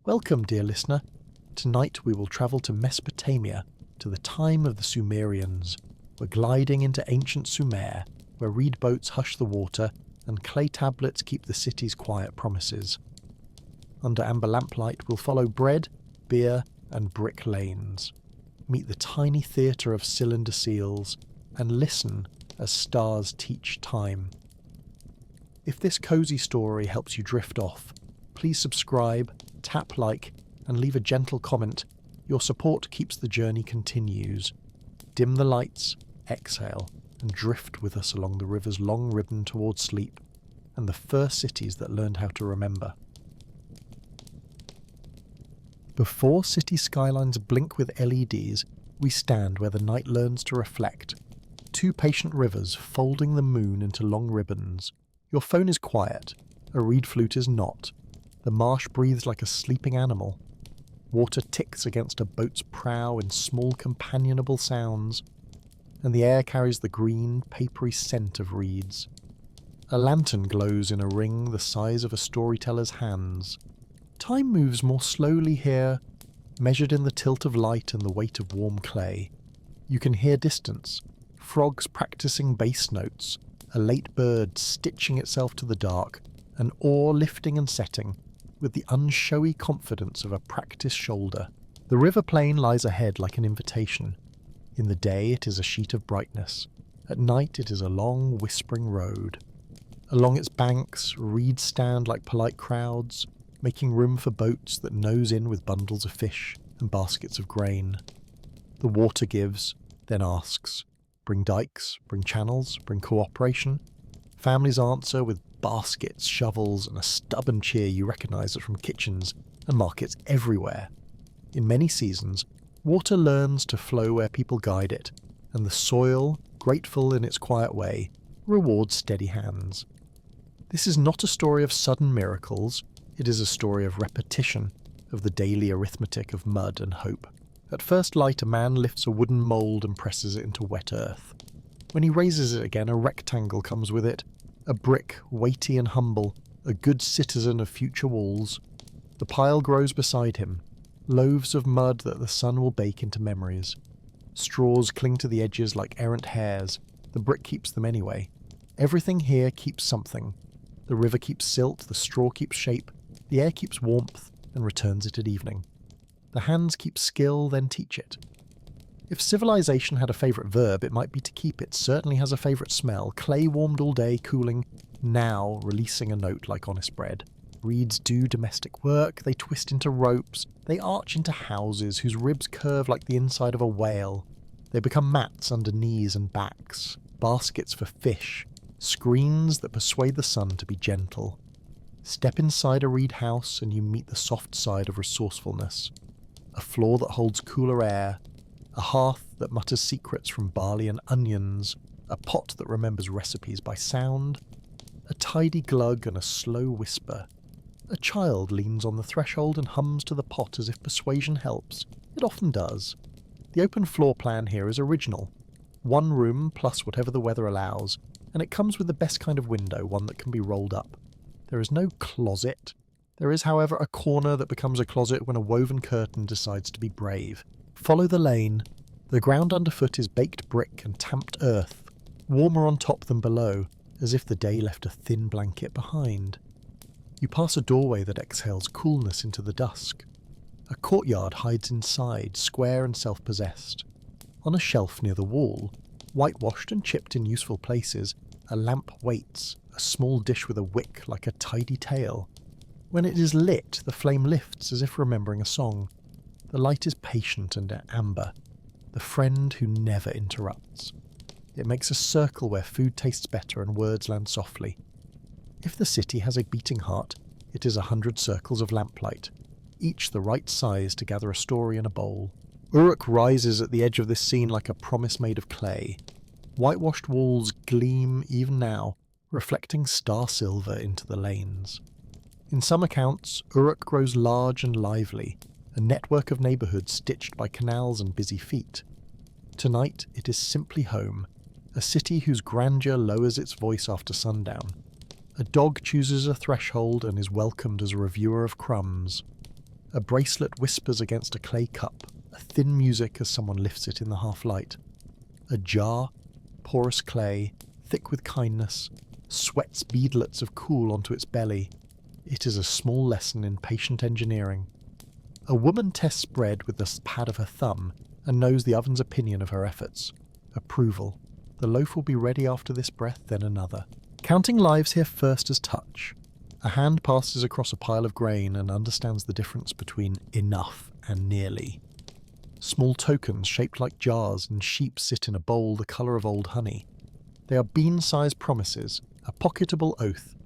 Welcome, dear listener. Tonight we will travel to Mesopotamia, to the time of the Sumerians. We're gliding into ancient Sumer, where reed boats hush the water and clay tablets keep the city's quiet promises. Under amber lamplight we'll follow bread, beer and brick lanes, meet the tiny theatre of cylinder seals, and listen as stars teach time. If this cosy story helps you drift off, please subscribe, tap like, and leave a gentle comment. Your support keeps the journey continues. Dim the lights, exhale, and drift with us along the river's long ribbon towards sleep, and the first cities that learned how to remember. Before city skylines blink with LEDs, we stand where the night learns to reflect. Two patient rivers folding the moon into long ribbons. Your phone is quiet, a reed flute is not. The marsh breathes like a sleeping animal. Water ticks against a boat's prow in small companionable sounds, and the air carries the green, papery scent of reeds. A lantern glows in a ring the size of a storyteller's hands. Time moves more slowly here, measured in the tilt of light and the weight of warm clay. You can hear distance, frogs practicing bass notes, a late bird stitching itself to the dark, an oar lifting and setting, with the unshowy confidence of a practiced shoulder. The river plain lies ahead like an invitation. In the day it is a sheet of brightness. At night it is a long, whispering road. Along its banks, reeds stand like polite crowds, making room for boats that nose in with bundles of fish and baskets of grain. The water gives, then asks. Bring dikes, bring channels, bring cooperation. Families answer with baskets, shovels, and a stubborn cheer you recognise from kitchens and markets everywhere. In many seasons, water learns to flow where people guide it, and the soil, grateful in its quiet way, rewards steady hands. This is not a story of sudden miracles, it is a story of repetition, of the daily arithmetic of mud and hope. At first light, a man lifts a wooden mould and presses it into wet earth. When he raises it again, a rectangle comes with it, a brick, weighty and humble, a good citizen of future walls. The pile grows beside him, loaves of mud that the sun will bake into memories. Straws cling to the edges like errant hairs. The brick keeps them anyway. Everything here keeps something. The river keeps silt, the straw keeps shape, the air keeps warmth and returns it at evening. The hands keep skill, then teach it. If civilization had a favourite verb, it might be to keep. It certainly has a favourite smell. Clay warmed all day, cooling, now releasing a note like honest bread. Reeds do domestic work, they twist into ropes, they arch into houses whose ribs curve like the inside of a whale. They become mats under knees and backs, baskets for fish, screens that persuade the sun to be gentle. Step inside a reed house and you meet the soft side of resourcefulness. A floor that holds cooler air, a hearth that mutters secrets from barley and onions, a pot that remembers recipes by sound, a tidy glug and a slow whisper. A child leans on the threshold and hums to the pot as if persuasion helps. It often does. The open floor plan here is original. One room plus whatever the weather allows, and it comes with the best kind of window, one that can be rolled up. There is no closet. There is, however, a corner that becomes a closet when a woven curtain decides to be brave. Follow the lane. The ground underfoot is baked brick and tamped earth, warmer on top than below, as if the day left a thin blanket behind. You pass a doorway that exhales coolness into the dusk. A courtyard hides inside, square and self-possessed. On a shelf near the wall, whitewashed and chipped in useful places, a lamp waits, a small dish with a wick like a tidy tail. When it is lit, the flame lifts as if remembering a song. The light is patient and amber, the friend who never interrupts. It makes a circle where food tastes better and words land softly. If the city has a beating heart, it is 100 circles of lamplight, each the right size to gather a story in a bowl. Uruk rises at the edge of this scene like a promise made of clay. Whitewashed walls gleam even now, reflecting star silver into the lanes. In some accounts, Uruk grows large and lively, a network of neighbourhoods stitched by canals and busy feet. Tonight it is simply home, a city whose grandeur lowers its voice after sundown. A dog chooses a threshold and is welcomed as a reviewer of crumbs. A bracelet whispers against a clay cup, a thin music as someone lifts it in the half-light. A jar, porous clay, thick with kindness, sweats beadlets of cool onto its belly. It is a small lesson in patient engineering. A woman tests bread with the pad of her thumb and knows the oven's opinion of her efforts. Approval. The loaf will be ready after this breath, then another. Counting lives here first as touch. A hand passes across a pile of grain and understands the difference between enough and nearly. Small tokens shaped like jars and sheep sit in a bowl the colour of old honey. They are bean-sized promises, a pocketable oath.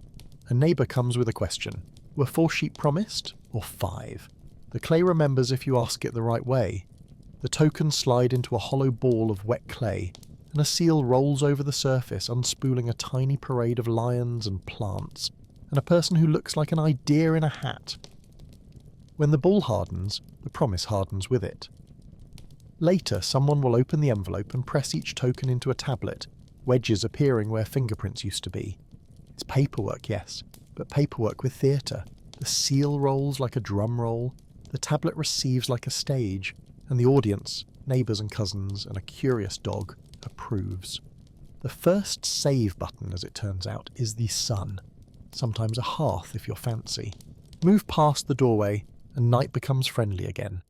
A neighbour comes with a question. Were 4 sheep promised, or 5? The clay remembers if you ask it the right way. The tokens slide into a hollow ball of wet clay, and a seal rolls over the surface, unspooling a tiny parade of lions and plants, and a person who looks like an idea in a hat. When the ball hardens, the promise hardens with it. Later, someone will open the envelope and press each token into a tablet, wedges appearing where fingerprints used to be. It's paperwork, yes, but paperwork with theatre. The seal rolls like a drum roll, the tablet receives like a stage, and the audience, neighbours and cousins, and a curious dog, approves. The first save button, as it turns out, is the sun, sometimes a hearth if you're fancy. Move past the doorway, and night becomes friendly again.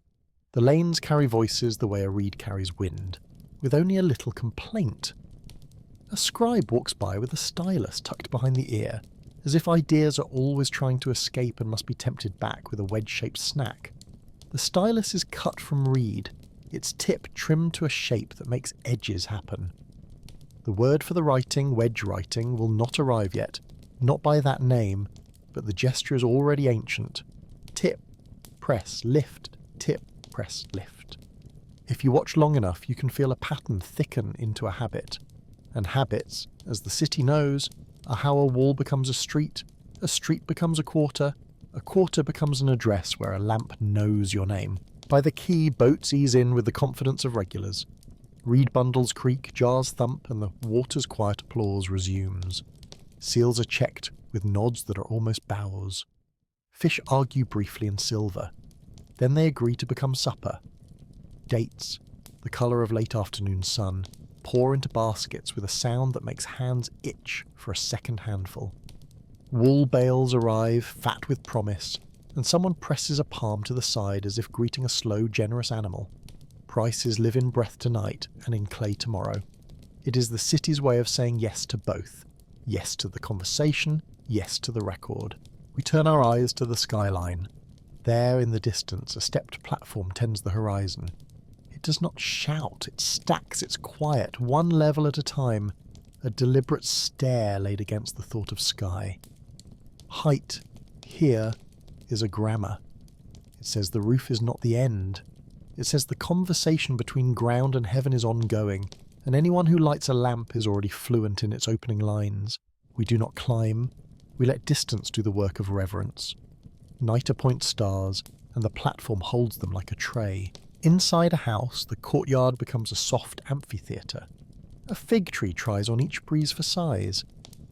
The lanes carry voices the way a reed carries wind, with only a little complaint. A scribe walks by with a stylus tucked behind the ear, as if ideas are always trying to escape and must be tempted back with a wedge-shaped snack. The stylus is cut from reed, its tip trimmed to a shape that makes edges happen. The word for the writing, wedge writing, will not arrive yet, not by that name, but the gesture is already ancient. Tip, press, lift, tip, press, lift. If you watch long enough, you can feel a pattern thicken into a habit. And habits, as the city knows, are how a wall becomes a street becomes a quarter becomes an address where a lamp knows your name. By the quay, boats ease in with the confidence of regulars. Reed bundles creak, jars thump, and the water's quiet applause resumes. Seals are checked with nods that are almost bows. Fish argue briefly in silver. Then they agree to become supper. Dates, the colour of late afternoon sun, pour into baskets with a sound that makes hands itch for a second handful. Wool bales arrive, fat with promise, and someone presses a palm to the side as if greeting a slow, generous animal. Prices live in breath tonight and in clay tomorrow. It is the city's way of saying yes to both. Yes to the conversation, yes to the record. We turn our eyes to the skyline. There in the distance, a stepped platform tends the horizon. It does not shout, it stacks its quiet, one level at a time, a deliberate stare laid against the thought of sky. Height, here, is a grammar. It says the roof is not the end. It says the conversation between ground and heaven is ongoing, and anyone who lights a lamp is already fluent in its opening lines. We do not climb, we let distance do the work of reverence. Night appoints stars, and the platform holds them like a tray. Inside a house, the courtyard becomes a soft amphitheatre. A fig tree tries on each breeze for size.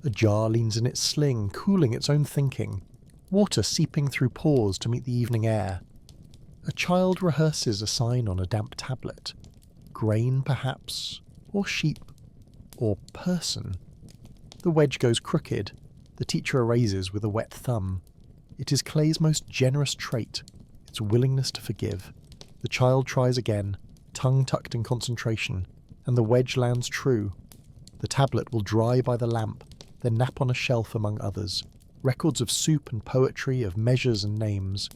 A jar leans in its sling, cooling its own thinking. Water seeping through pores to meet the evening air. A child rehearses a sign on a damp tablet. Grain, perhaps, or sheep, or person. The wedge goes crooked. The teacher erases with a wet thumb. It is Clay's most generous trait, its willingness to forgive. The child tries again, tongue tucked in concentration, and the wedge lands true. The tablet will dry by the lamp, then nap on a shelf among others. Records of soup and poetry, of measures and names.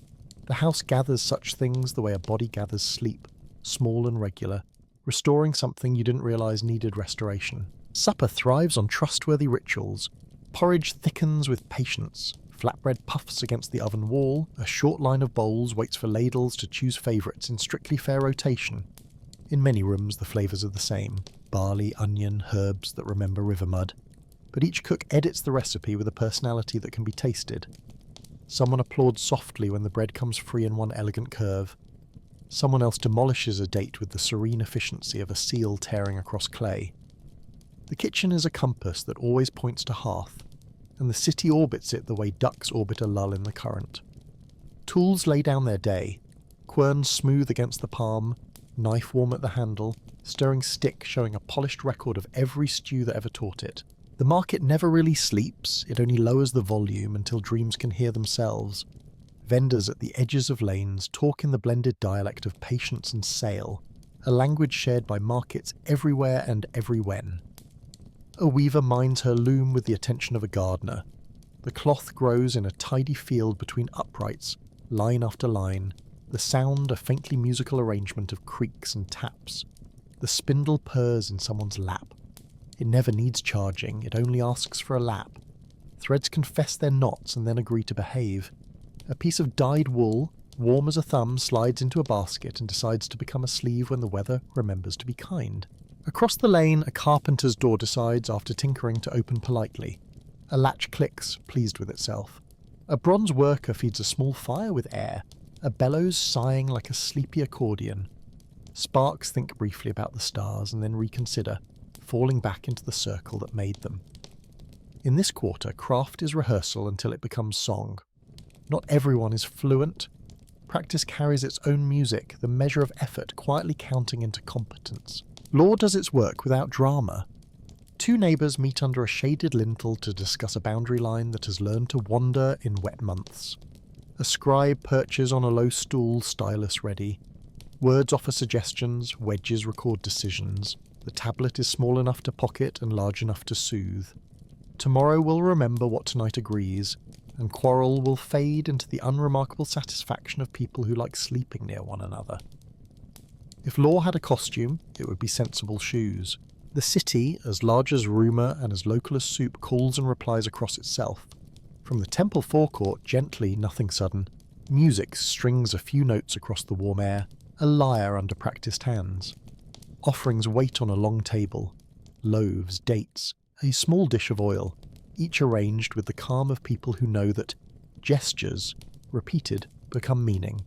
The house gathers such things the way a body gathers sleep, small and regular, restoring something you didn't realise needed restoration. Supper thrives on trustworthy rituals. Porridge thickens with patience. Flatbread puffs against the oven wall. A short line of bowls waits for ladles to choose favourites in strictly fair rotation. In many rooms the flavours are the same. Barley, onion, herbs that remember river mud. But each cook edits the recipe with a personality that can be tasted. Someone applauds softly when the bread comes free in one elegant curve. Someone else demolishes a date with the serene efficiency of a seal tearing across clay. The kitchen is a compass that always points to hearth, and the city orbits it the way ducks orbit a lull in the current. Tools lay down their day, quern smooth against the palm, knife warm at the handle, stirring stick showing a polished record of every stew that ever taught it. The market never really sleeps, it only lowers the volume until dreams can hear themselves. Vendors at the edges of lanes talk in the blended dialect of patience and sale, a language shared by markets everywhere and everywhen. A weaver minds her loom with the attention of a gardener. The cloth grows in a tidy field between uprights, line after line, the sound a faintly musical arrangement of creaks and taps. The spindle purrs in someone's lap. It never needs charging, it only asks for a lap. Threads confess their knots and then agree to behave. A piece of dyed wool, warm as a thumb, slides into a basket and decides to become a sleeve when the weather remembers to be kind. Across the lane, a carpenter's door decides, after tinkering, to open politely. A latch clicks, pleased with itself. A bronze worker feeds a small fire with air, a bellows sighing like a sleepy accordion. Sparks think briefly about the stars and then reconsider, falling back into the circle that made them. In this quarter, craft is rehearsal until it becomes song. Not everyone is fluent. Practice carries its own music, the measure of effort quietly counting into competence. Law does its work without drama. Two neighbours meet under a shaded lintel to discuss a boundary line that has learned to wander in wet months. A scribe perches on a low stool, stylus ready. Words offer suggestions, wedges record decisions. The tablet is small enough to pocket and large enough to soothe. Tomorrow will remember what tonight agrees, and quarrel will fade into the unremarkable satisfaction of people who like sleeping near one another. If law had a costume, it would be sensible shoes. The city, as large as rumour and as local as soup, calls and replies across itself. From the temple forecourt, gently, nothing sudden, music strings a few notes across the warm air, a lyre under practised hands. Offerings wait on a long table. Loaves, dates, a small dish of oil, each arranged with the calm of people who know that gestures, repeated, become meaning.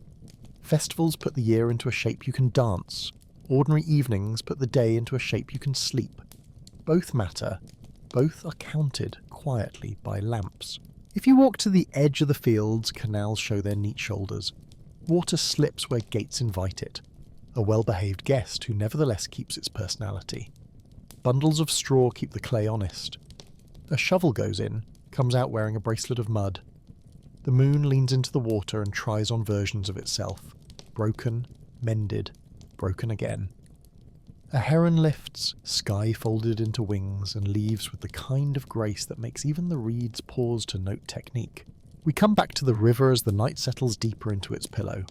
Festivals put the year into a shape you can dance. Ordinary evenings put the day into a shape you can sleep. Both matter. Both are counted quietly by lamps. If you walk to the edge of the fields, canals show their neat shoulders. Water slips where gates invite it. A well-behaved guest who nevertheless keeps its personality. Bundles of straw keep the clay honest. A shovel goes in, comes out wearing a bracelet of mud. The moon leans into the water and tries on versions of itself. Broken, mended, broken again. A heron lifts, sky folded into wings, and leaves with the kind of grace that makes even the reeds pause to note technique. We come back to the river as the night settles deeper into its pillow.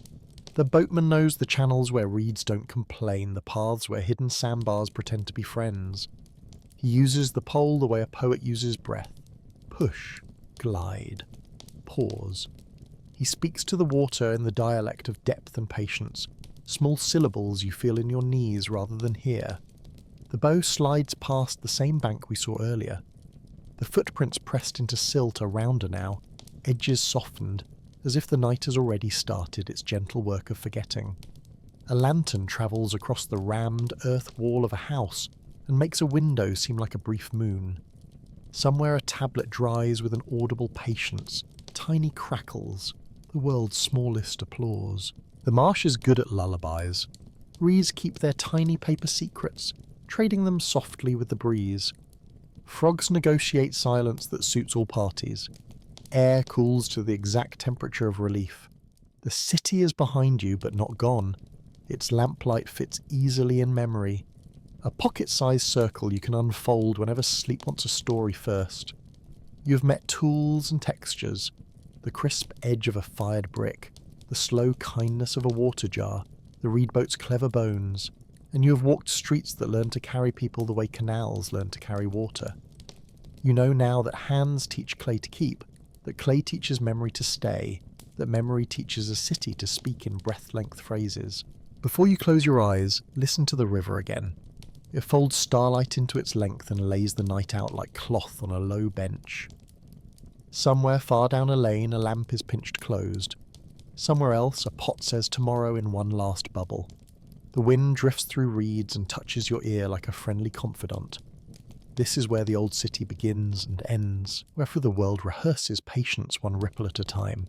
The boatman knows the channels where reeds don't complain, the paths where hidden sandbars pretend to be friends. He uses the pole the way a poet uses breath. Push, glide, pause. He speaks to the water in the dialect of depth and patience, small syllables you feel in your knees rather than hear. The bow slides past the same bank we saw earlier. The footprints pressed into silt are rounder now, edges softened, as if the night has already started its gentle work of forgetting. A lantern travels across the rammed earth wall of a house and makes a window seem like a brief moon. Somewhere a tablet dries with an audible patience, tiny crackles, the world's smallest applause. The marsh is good at lullabies. Reeds keep their tiny paper secrets, trading them softly with the breeze. Frogs negotiate silence that suits all parties. Air cools to the exact temperature of relief. The city is behind you but not gone. Its lamplight fits easily in memory. A pocket-sized circle you can unfold whenever sleep wants a story first. You have met tools and textures, the crisp edge of a fired brick, the slow kindness of a water jar, the reed boat's clever bones, and you have walked streets that learn to carry people the way canals learn to carry water. You know now that hands teach clay to keep, that clay teaches memory to stay, that memory teaches a city to speak in breath-length phrases. Before you close your eyes, listen to the river again. It folds starlight into its length and lays the night out like cloth on a low bench. Somewhere far down a lane, a lamp is pinched closed. Somewhere else, a pot says tomorrow in one last bubble. The wind drifts through reeds and touches your ear like a friendly confidant. This is where the old city begins and ends, where the world rehearses patience one ripple at a time.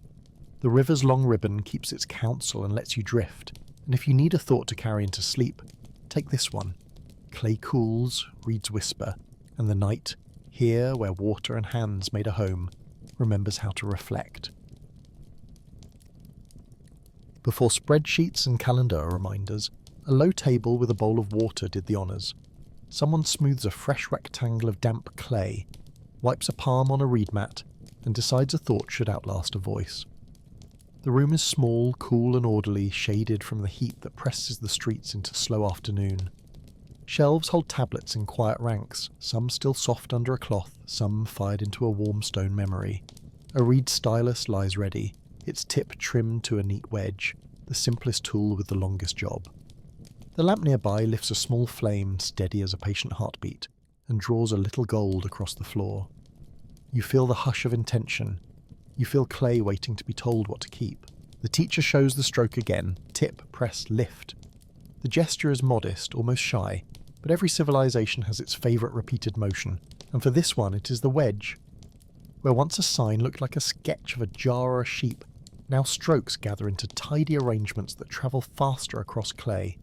The river's long ribbon keeps its counsel and lets you drift, and if you need a thought to carry into sleep, take this one. Clay cools, reeds whisper, and the night, here where water and hands made a home, remembers how to reflect. Before spreadsheets and calendar are reminders, a low table with a bowl of water did the honours. Someone smooths a fresh rectangle of damp clay, wipes a palm on a reed mat, and decides a thought should outlast a voice. The room is small, cool and orderly, shaded from the heat that presses the streets into slow afternoon. Shelves hold tablets in quiet ranks, some still soft under a cloth, some fired into a warm stone memory. A reed stylus lies ready, its tip trimmed to a neat wedge, the simplest tool with the longest job. The lamp nearby lifts a small flame steady as a patient heartbeat, and draws a little gold across the floor. You feel the hush of intention. You feel clay waiting to be told what to keep. The teacher shows the stroke again, tip, press, lift. The gesture is modest, almost shy, but every civilization has its favourite repeated motion, and for this one it is the wedge. Where once a sign looked like a sketch of a jar or a sheep, now strokes gather into tidy arrangements that travel faster across clay.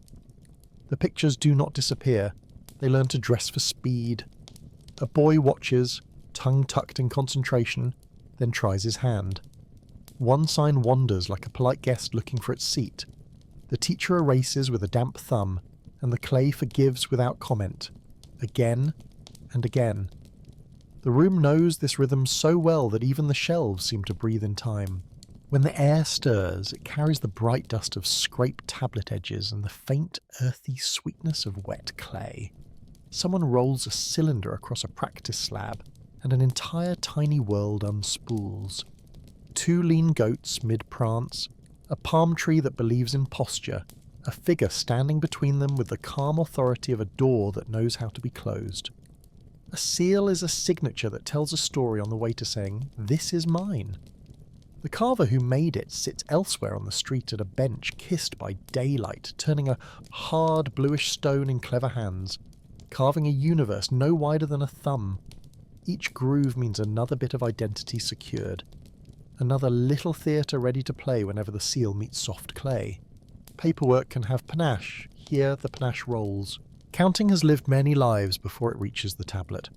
The pictures do not disappear, they learn to dress for speed. A boy watches, tongue tucked in concentration, then tries his hand. One sign wanders like a polite guest looking for its seat. The teacher erases with a damp thumb, and the clay forgives without comment, again and again. The room knows this rhythm so well that even the shelves seem to breathe in time. When the air stirs, it carries the bright dust of scraped tablet edges and the faint, earthy sweetness of wet clay. Someone rolls a cylinder across a practice slab, and an entire tiny world unspools. 2 lean goats mid-prance, a palm tree that believes in posture, a figure standing between them with the calm authority of a door that knows how to be closed. A seal is a signature that tells a story on the way to saying, "This is mine." The carver who made it sits elsewhere on the street at a bench kissed by daylight, turning a hard bluish stone in clever hands, carving a universe no wider than a thumb. Each groove means another bit of identity secured, another little theatre ready to play whenever the seal meets soft clay. Paperwork can have panache, here the panache rolls. Counting has lived many lives before it reaches the tablet.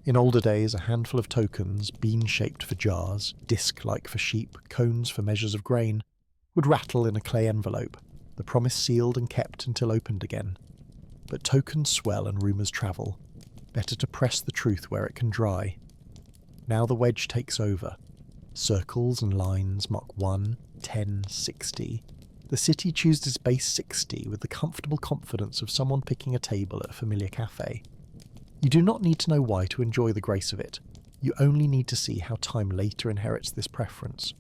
In older days, a handful of tokens, bean-shaped for jars, disc-like for sheep, cones for measures of grain, would rattle in a clay envelope, the promise sealed and kept until opened again. But tokens swell and rumours travel. Better to press the truth where it can dry. Now the wedge takes over. Circles and lines mark 1, 10, 60. The city chooses base 60 with the comfortable confidence of someone picking a table at a familiar cafe. You do not need to know why to enjoy the grace of it. You only need to see how time later inherits this preference.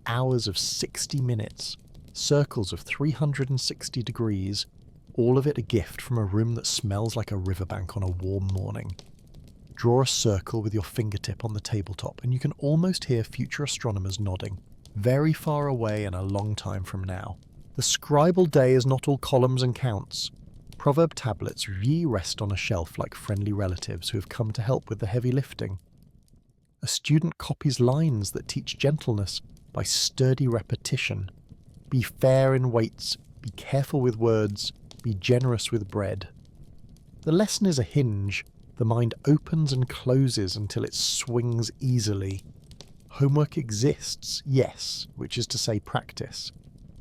Hours of 60 minutes, circles of 360 degrees, all of it a gift from a room that smells like a riverbank on a warm morning. Draw a circle with your fingertip on the tabletop and you can almost hear future astronomers nodding, very far away and a long time from now. The scribal day is not all columns and counts. Proverb tablets rest on a shelf like friendly relatives who have come to help with the heavy lifting. A student copies lines that teach gentleness by sturdy repetition. Be fair in weights, be careful with words, be generous with bread. The lesson is a hinge. The mind opens and closes until it swings easily. Homework exists, yes, which is to say practice.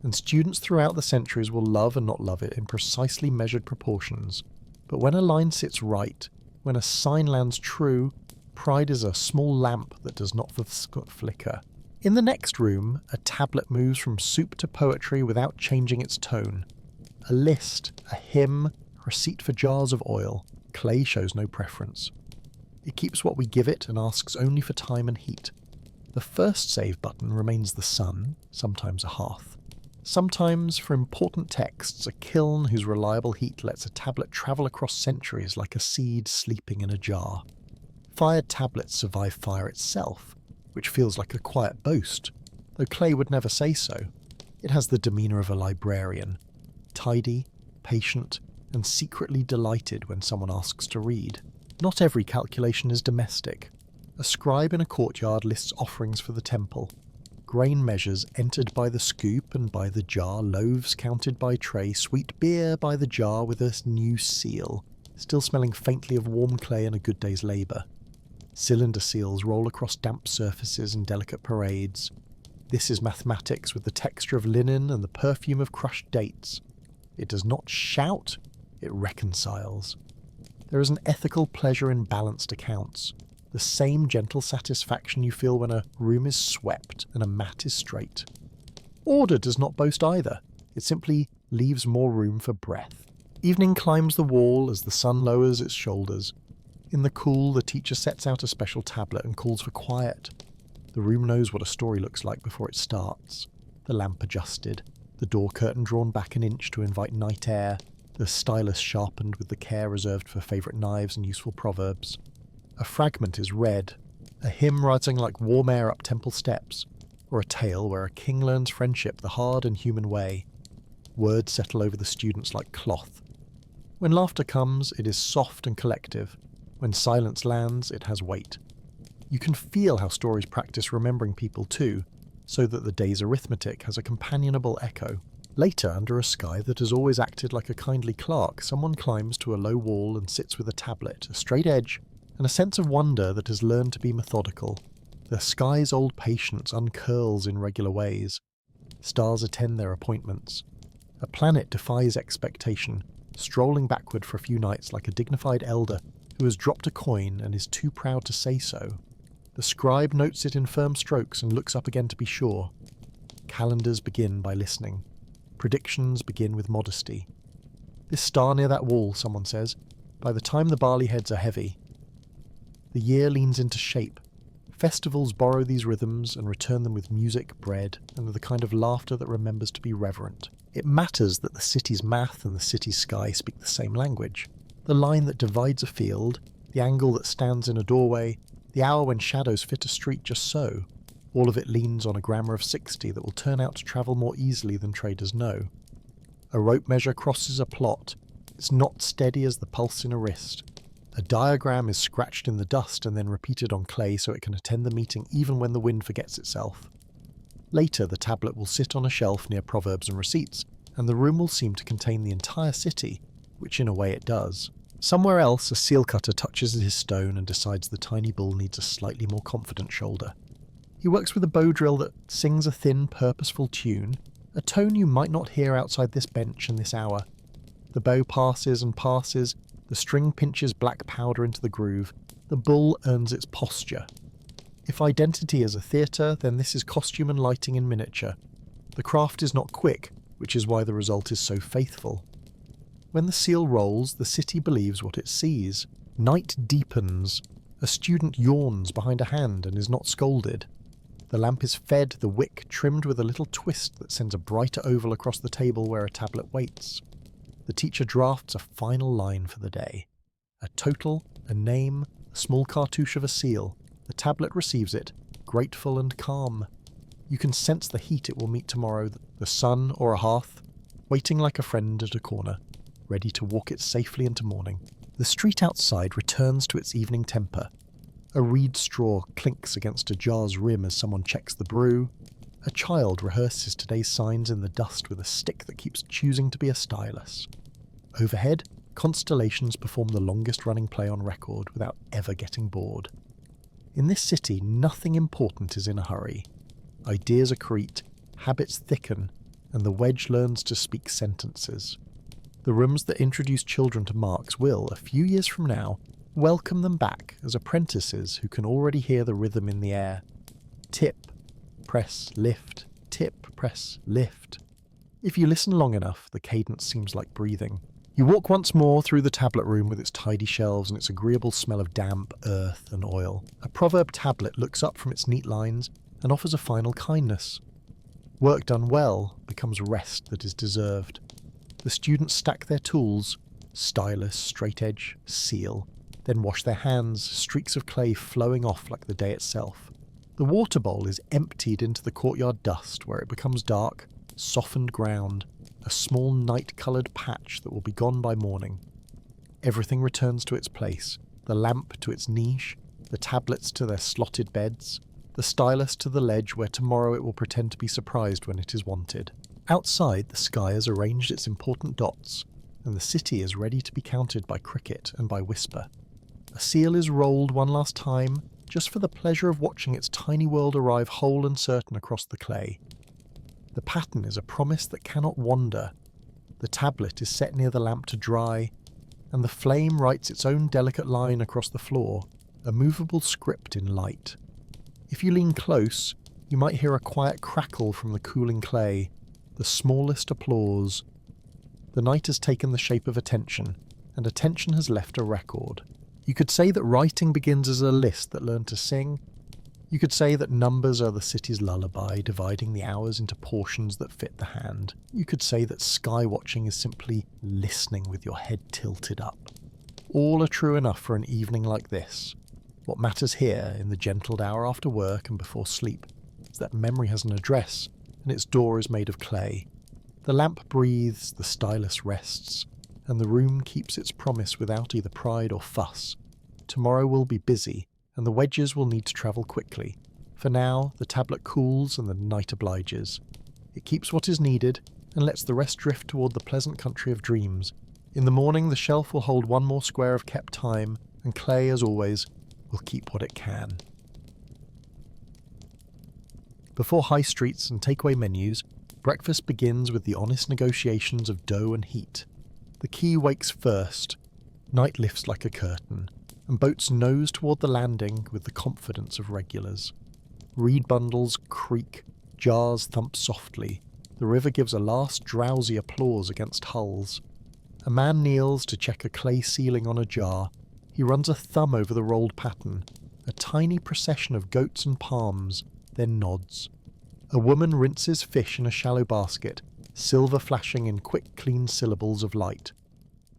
And students throughout the centuries will love and not love it in precisely measured proportions. But when a line sits right, when a sign lands true, pride is a small lamp that does not flicker. In the next room, a tablet moves from soup to poetry without changing its tone. A list, a hymn, a receipt for jars of oil. Clay shows no preference. It keeps what we give it and asks only for time and heat. The first save button remains the sun, sometimes a hearth. Sometimes, for important texts, a kiln whose reliable heat lets a tablet travel across centuries like a seed sleeping in a jar. Fired tablets survive fire itself, which feels like a quiet boast, though clay would never say so. It has the demeanour of a librarian, tidy, patient, and secretly delighted when someone asks to read. Not every calculation is domestic. A scribe in a courtyard lists offerings for the temple. Grain measures entered by the scoop and by the jar, loaves counted by tray, sweet beer by the jar with a new seal, still smelling faintly of warm clay and a good day's labour. Cylinder seals roll across damp surfaces in delicate parades. This is mathematics with the texture of linen and the perfume of crushed dates. It does not shout, it reconciles. There is an ethical pleasure in balanced accounts, the same gentle satisfaction you feel when a room is swept and a mat is straight. Order does not boast either, it simply leaves more room for breath. Evening climbs the wall as the sun lowers its shoulders. In the cool, the teacher sets out a special tablet and calls for quiet. The room knows what a story looks like before it starts. The lamp adjusted, the door curtain drawn back an inch to invite night air, the stylus sharpened with the care reserved for favourite knives and useful proverbs. A fragment is read, a hymn rising like warm air up temple steps, or a tale where a king learns friendship the hard and human way. Words settle over the students like cloth. When laughter comes, it is soft and collective. When silence lands, it has weight. You can feel how stories practice remembering people too, so that the day's arithmetic has a companionable echo. Later, under a sky that has always acted like a kindly clerk, someone climbs to a low wall and sits with a tablet, a straight edge, and a sense of wonder that has learned to be methodical. The sky's old patience uncurls in regular ways. Stars attend their appointments. A planet defies expectation, strolling backward for a few nights like a dignified elder who has dropped a coin and is too proud to say so. The scribe notes it in firm strokes and looks up again to be sure. Calendars begin by listening. Predictions begin with modesty. This star near that wall, someone says, by the time the barley heads are heavy. The year leans into shape. Festivals borrow these rhythms and return them with music, bread, and with the kind of laughter that remembers to be reverent. It matters that the city's math and the city's sky speak the same language. The line that divides a field, the angle that stands in a doorway, the hour when shadows fit a street just so, all of it leans on a grammar of 60 that will turn out to travel more easily than traders know. A rope measure crosses a plot. It's not steady as the pulse in a wrist. A diagram is scratched in the dust and then repeated on clay so it can attend the meeting even when the wind forgets itself. Later, the tablet will sit on a shelf near proverbs and receipts, and the room will seem to contain the entire city, which in a way it does. Somewhere else, a seal cutter touches his stone and decides the tiny bull needs a slightly more confident shoulder. He works with a bow drill that sings a thin, purposeful tune, a tone you might not hear outside this bench and this hour. The bow passes and passes, the string pinches black powder into the groove, the bull earns its posture. If identity is a theatre, then this is costume and lighting in miniature. The craft is not quick, which is why the result is so faithful. When the seal rolls, the city believes what it sees. Night deepens. A student yawns behind a hand and is not scolded. The lamp is fed, the wick trimmed with a little twist that sends a brighter oval across the table where a tablet waits. The teacher drafts a final line for the day. A total, a name, a small cartouche of a seal. The tablet receives it, grateful and calm. You can sense the heat it will meet tomorrow, the sun or a hearth, waiting like a friend at a corner, ready to walk it safely into morning. The street outside returns to its evening temper. A reed straw clinks against a jar's rim as someone checks the brew. A child rehearses today's signs in the dust with a stick that keeps choosing to be a stylus. Overhead, constellations perform the longest-running play on record without ever getting bored. In this city, nothing important is in a hurry. Ideas accrete, habits thicken, and the wedge learns to speak sentences. The rooms that introduce children to marks will, a few years from now, welcome them back as apprentices who can already hear the rhythm in the air. Tip, press, lift, tip, press, lift. If you listen long enough, the cadence seems like breathing. You walk once more through the tablet room with its tidy shelves and its agreeable smell of damp, earth and oil. A proverb tablet looks up from its neat lines and offers a final kindness. Work done well becomes rest that is deserved. The students stack their tools, stylus, straight edge, seal, then wash their hands, streaks of clay flowing off like the day itself. The water bowl is emptied into the courtyard dust where it becomes dark, softened ground, a small night-coloured patch that will be gone by morning. Everything returns to its place, the lamp to its niche, the tablets to their slotted beds, the the stylus to the ledge where tomorrow it will pretend to be surprised when it is wanted. Outside, the sky has arranged its important dots, and the city is ready to be counted by cricket and by whisper. A seal is rolled one last time, just for the pleasure of watching its tiny world arrive whole and certain across the clay. The pattern is a promise that cannot wander. The tablet is set near the lamp to dry, and the flame writes its own delicate line across the floor, a movable script in light. If you lean close, you might hear a quiet crackle from the cooling clay, the smallest applause. The night has taken the shape of attention, and attention has left a record. You could say that writing begins as a list that learned to sing. You could say that numbers are the city's lullaby, dividing the hours into portions that fit the hand. You could say that sky watching is simply listening with your head tilted up. All are true enough for an evening like this. What matters here, in the gentled hour after work and before sleep, is that memory has an address, and its door is made of clay. The lamp breathes, the stylus rests, and the room keeps its promise without either pride or fuss. Tomorrow will be busy, and the wedges will need to travel quickly. For now, the tablet cools and the night obliges. It keeps what is needed, and lets the rest drift toward the pleasant country of dreams. In the morning, the shelf will hold one more square of kept time, and clay, as always, will keep what it can. Before high streets and takeaway menus, breakfast begins with the honest negotiations of dough and heat. The quay wakes first. Night lifts like a curtain, and boats nose toward the landing with the confidence of regulars. Reed bundles creak, jars thump softly. The river gives a last drowsy applause against hulls. A man kneels to check a clay ceiling on a jar. He runs a thumb over the rolled pattern, a tiny procession of goats and palms, then nods. A woman rinses fish in a shallow basket, silver flashing in quick, clean syllables of light.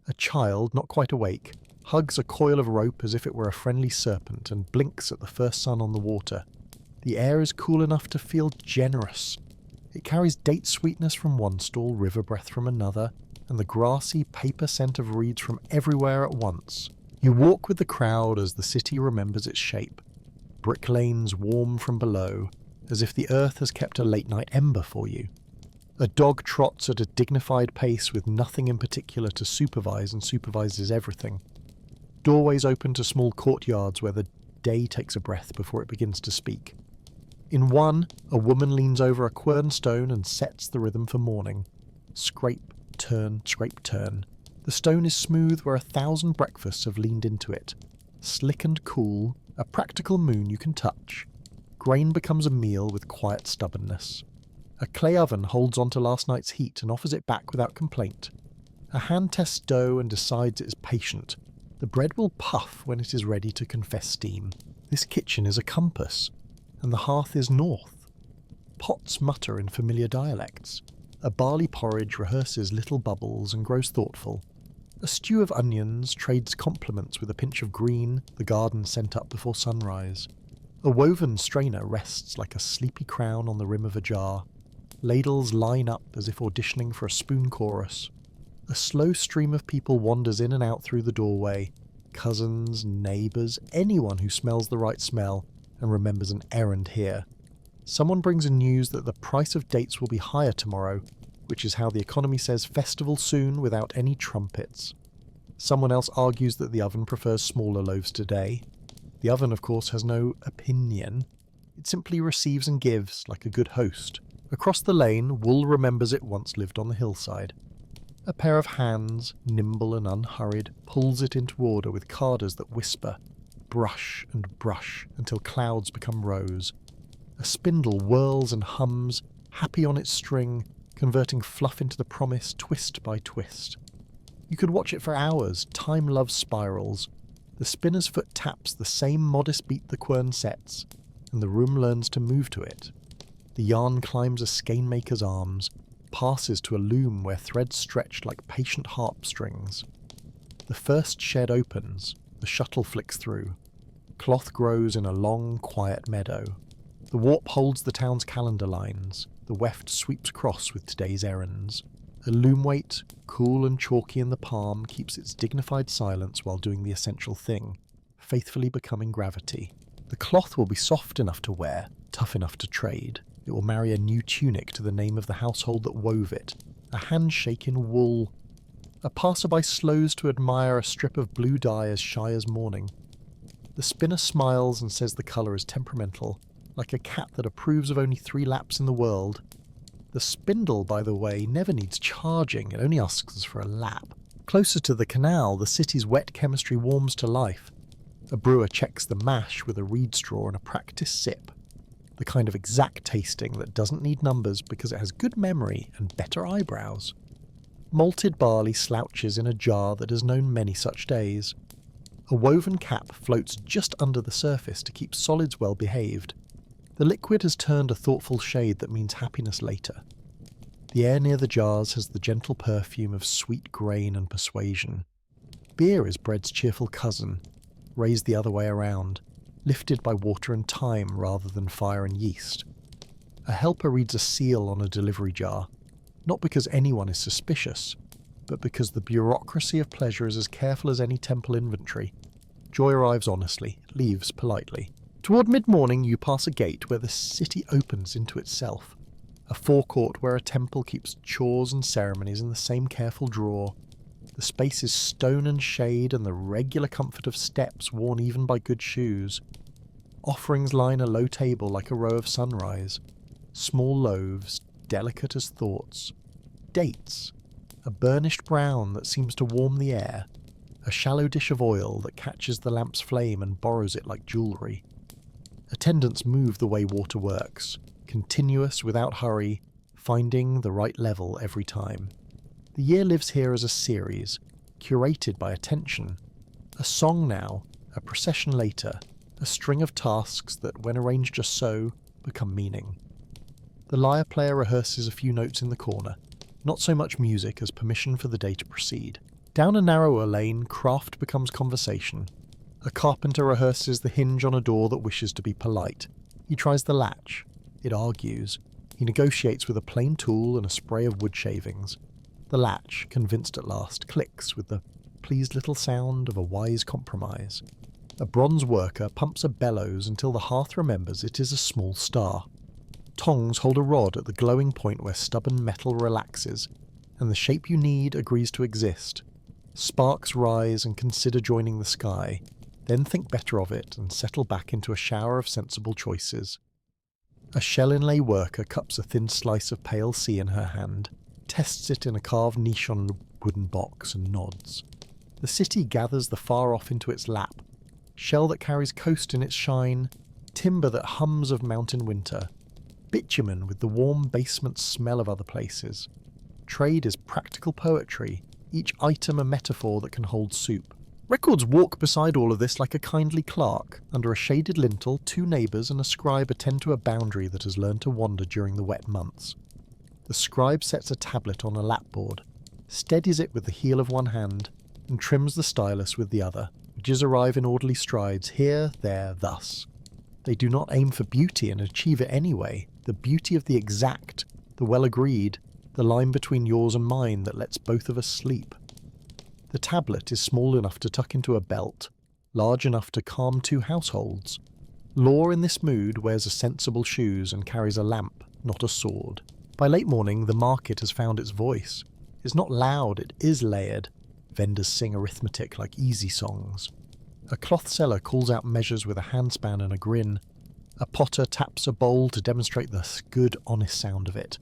A child, not quite awake, hugs a coil of rope as if it were a friendly serpent and blinks at the first sun on the water. The air is cool enough to feel generous. It carries date sweetness from one stall, river breath from another, and the grassy paper scent of reeds from everywhere at once. You walk with the crowd as the city remembers its shape. Brick lanes warm from below, as if the earth has kept a late-night ember for you. A dog trots at a dignified pace with nothing in particular to supervise and supervises everything. Doorways open to small courtyards where the day takes a breath before it begins to speak. In one, a woman leans over a quernstone and sets the rhythm for morning. Scrape, turn, scrape, turn. The stone is smooth where 1,000 breakfasts have leaned into it. Slick and cool, a practical moon you can touch. Grain becomes a meal with quiet stubbornness. A clay oven holds on to last night's heat and offers it back without complaint. A hand tests dough and decides it is patient. The bread will puff when it is ready to confess steam. This kitchen is a compass, and the hearth is north. Pots mutter in familiar dialects. A barley porridge rehearses little bubbles and grows thoughtful. A stew of onions trades compliments with a pinch of green, the garden sent up before sunrise. A woven strainer rests like a sleepy crown on the rim of a jar. Ladles line up as if auditioning for a spoon chorus. A slow stream of people wanders in and out through the doorway. Cousins, neighbours, anyone who smells the right smell and remembers an errand here. Someone brings in news that the price of dates will be higher tomorrow, which is how the economy says festival soon without any trumpets. Someone else argues that the oven prefers smaller loaves today. The oven, of course, has no opinion. It simply receives and gives, like a good host. Across the lane, Wool remembers it once lived on the hillside. A pair of hands, nimble and unhurried, pulls it into order with carders that whisper, brush and brush until clouds become rose. A spindle whirls and hums, happy on its string, converting fluff into the promise twist by twist. You could watch it for hours. Time loves spirals. The spinner's foot taps the same modest beat the quern sets, and the room learns to move to it. The yarn climbs a skein maker's arms, passes to a loom where threads stretch like patient harp strings. The first shed opens, the shuttle flicks through. Cloth grows in a long, quiet meadow. The warp holds the town's calendar lines. The weft sweeps across with today's errands. A loom weight, cool and chalky in the palm, keeps its dignified silence while doing the essential thing, faithfully becoming gravity. The cloth will be soft enough to wear, tough enough to trade. It will marry a new tunic to the name of the household that wove it, a handshake in wool. A passerby slows to admire a strip of blue dye as shy as morning. The spinner smiles and says the colour is temperamental, like a cat that approves of only 3 laps in the world. The spindle, by the way, never needs charging, it only asks for a lap. Closer to the canal, the city's wet chemistry warms to life. A brewer checks the mash with a reed straw and a practiced sip. The kind of exact tasting that doesn't need numbers because it has good memory and better eyebrows. Malted barley slouches in a jar that has known many such days. A woven cap floats just under the surface to keep solids well behaved. The liquid has turned a thoughtful shade that means happiness later. The air near the jars has the gentle perfume of sweet grain and persuasion. Beer is bread's cheerful cousin, raised the other way around, lifted by water and thyme rather than fire and yeast. A helper reads a seal on a delivery jar, not because anyone is suspicious, but because the bureaucracy of pleasure is as careful as any temple inventory. Joy arrives honestly, leaves politely. Toward mid-morning you pass a gate where the city opens into itself. A forecourt where a temple keeps chores and ceremonies in the same careful drawer. The space is stone and shade and the regular comfort of steps worn even by good shoes. Offerings line a low table like a row of sunrise. Small loaves, delicate as thoughts. Dates. A burnished brown that seems to warm the air. A shallow dish of oil that catches the lamp's flame and borrows it like jewellery. Attendants move the way water works, continuous without hurry, finding the right level every time. The year lives here as a series, curated by attention. A song now, a procession later, a string of tasks that, when arranged just so, become meaning. The lyre player rehearses a few notes in the corner, not so much music as permission for the day to proceed. Down a narrower lane, craft becomes conversation. A carpenter rehearses the hinge on a door that wishes to be polite. He tries the latch. It argues. He negotiates with a plain tool and a spray of wood shavings. The latch, convinced at last, clicks with the pleased little sound of a wise compromise. A bronze worker pumps a bellows until the hearth remembers it is a small star. Tongs hold a rod at the glowing point where stubborn metal relaxes, and the shape you need agrees to exist. Sparks rise and consider joining the sky, then think better of it and settle back into a shower of sensible choices. A shell-inlay worker cups a thin slice of pale sea in her hand, tests it in a carved niche on a wooden box and nods. The city gathers the far off into its lap, shell that carries coast in its shine, timber that hums of mountain winter, bitumen with the warm basement smell of other places. Trade is practical poetry, each item a metaphor that can hold soup. Records walk beside all of this like a kindly clerk. Under a shaded lintel, 2 neighbours and a scribe attend to a boundary that has learned to wander during the wet months. The scribe sets a tablet on a lapboard, steadies it with the heel of one hand, and trims the stylus with the other. Edges arrive in orderly strides, here, there, thus. They do not aim for beauty and achieve it anyway. The beauty of the exact, the well-agreed, the line between yours and mine that lets both of us sleep. The tablet is small enough to tuck into a belt, large enough to calm 2 households. Law in this mood wears a sensible shoes and carries a lamp, not a sword. By late morning, the market has found its voice. It's not loud, it is layered. Vendors sing arithmetic like easy songs. A cloth seller calls out measures with a handspan and a grin. A potter taps a bowl to demonstrate the good, honest sound of it.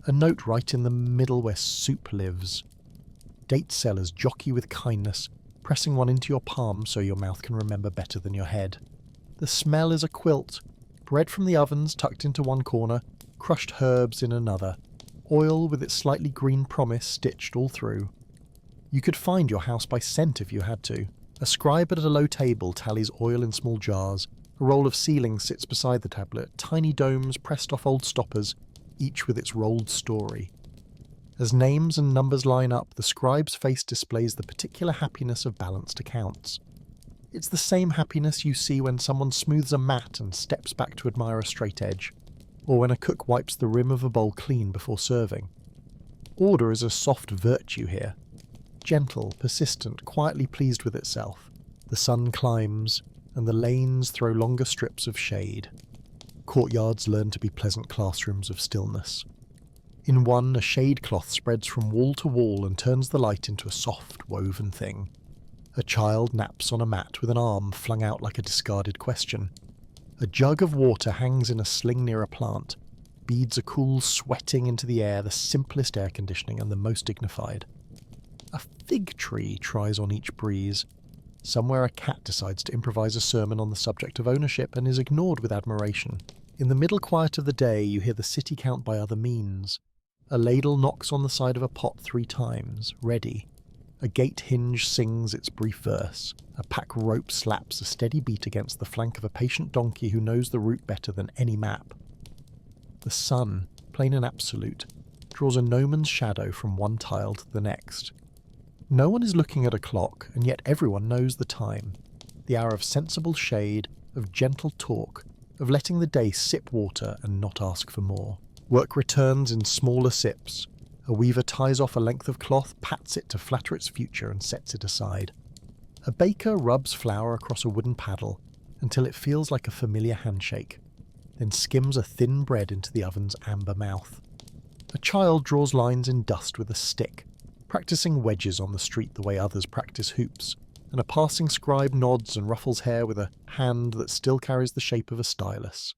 A note right in the middle where soup lives. Date sellers jockey with kindness, pressing one into your palm so your mouth can remember better than your head. The smell is a quilt. Bread from the ovens tucked into one corner, crushed herbs in another. Oil with its slightly green promise stitched all through. You could find your house by scent if you had to. A scribe at a low table tallies oil in small jars. A roll of ceiling sits beside the tablet, tiny domes pressed off old stoppers, each with its rolled story. As names and numbers line up, the scribe's face displays the particular happiness of balanced accounts. It's the same happiness you see when someone smooths a mat and steps back to admire a straight edge, or when a cook wipes the rim of a bowl clean before serving. Order is a soft virtue here. Gentle, persistent, quietly pleased with itself. The sun climbs. and the lanes throw longer strips of shade. Courtyards learn to be pleasant classrooms of stillness. In one, a shade cloth spreads from wall to wall and turns the light into a soft, woven thing. A child naps on a mat with an arm flung out like a discarded question. A jug of water hangs in a sling near a plant. Beads are cool, sweating into the air, the simplest air conditioning and the most dignified. A fig tree tries on each breeze. Somewhere a cat decides to improvise a sermon on the subject of ownership and is ignored with admiration. In the middle quiet of the day, you hear the city count by other means. A ladle knocks on the side of a pot 3 times, ready. A gate hinge sings its brief verse. A pack rope slaps a steady beat against the flank of a patient donkey who knows the route better than any map. The sun, plain and absolute, draws a gnomon's shadow from one tile to the next. No one is looking at a clock, and yet everyone knows the time. The hour of sensible shade, of gentle talk, of letting the day sip water and not ask for more. Work returns in smaller sips. A weaver ties off a length of cloth, pats it to flatter its future, and sets it aside. A baker rubs flour across a wooden paddle until it feels like a familiar handshake, then skims a thin bread into the oven's amber mouth. A child draws lines in dust with a stick, practicing wedges on the street the way others practice hoops, and a passing scribe nods and ruffles hair with a hand that still carries the shape of a stylus.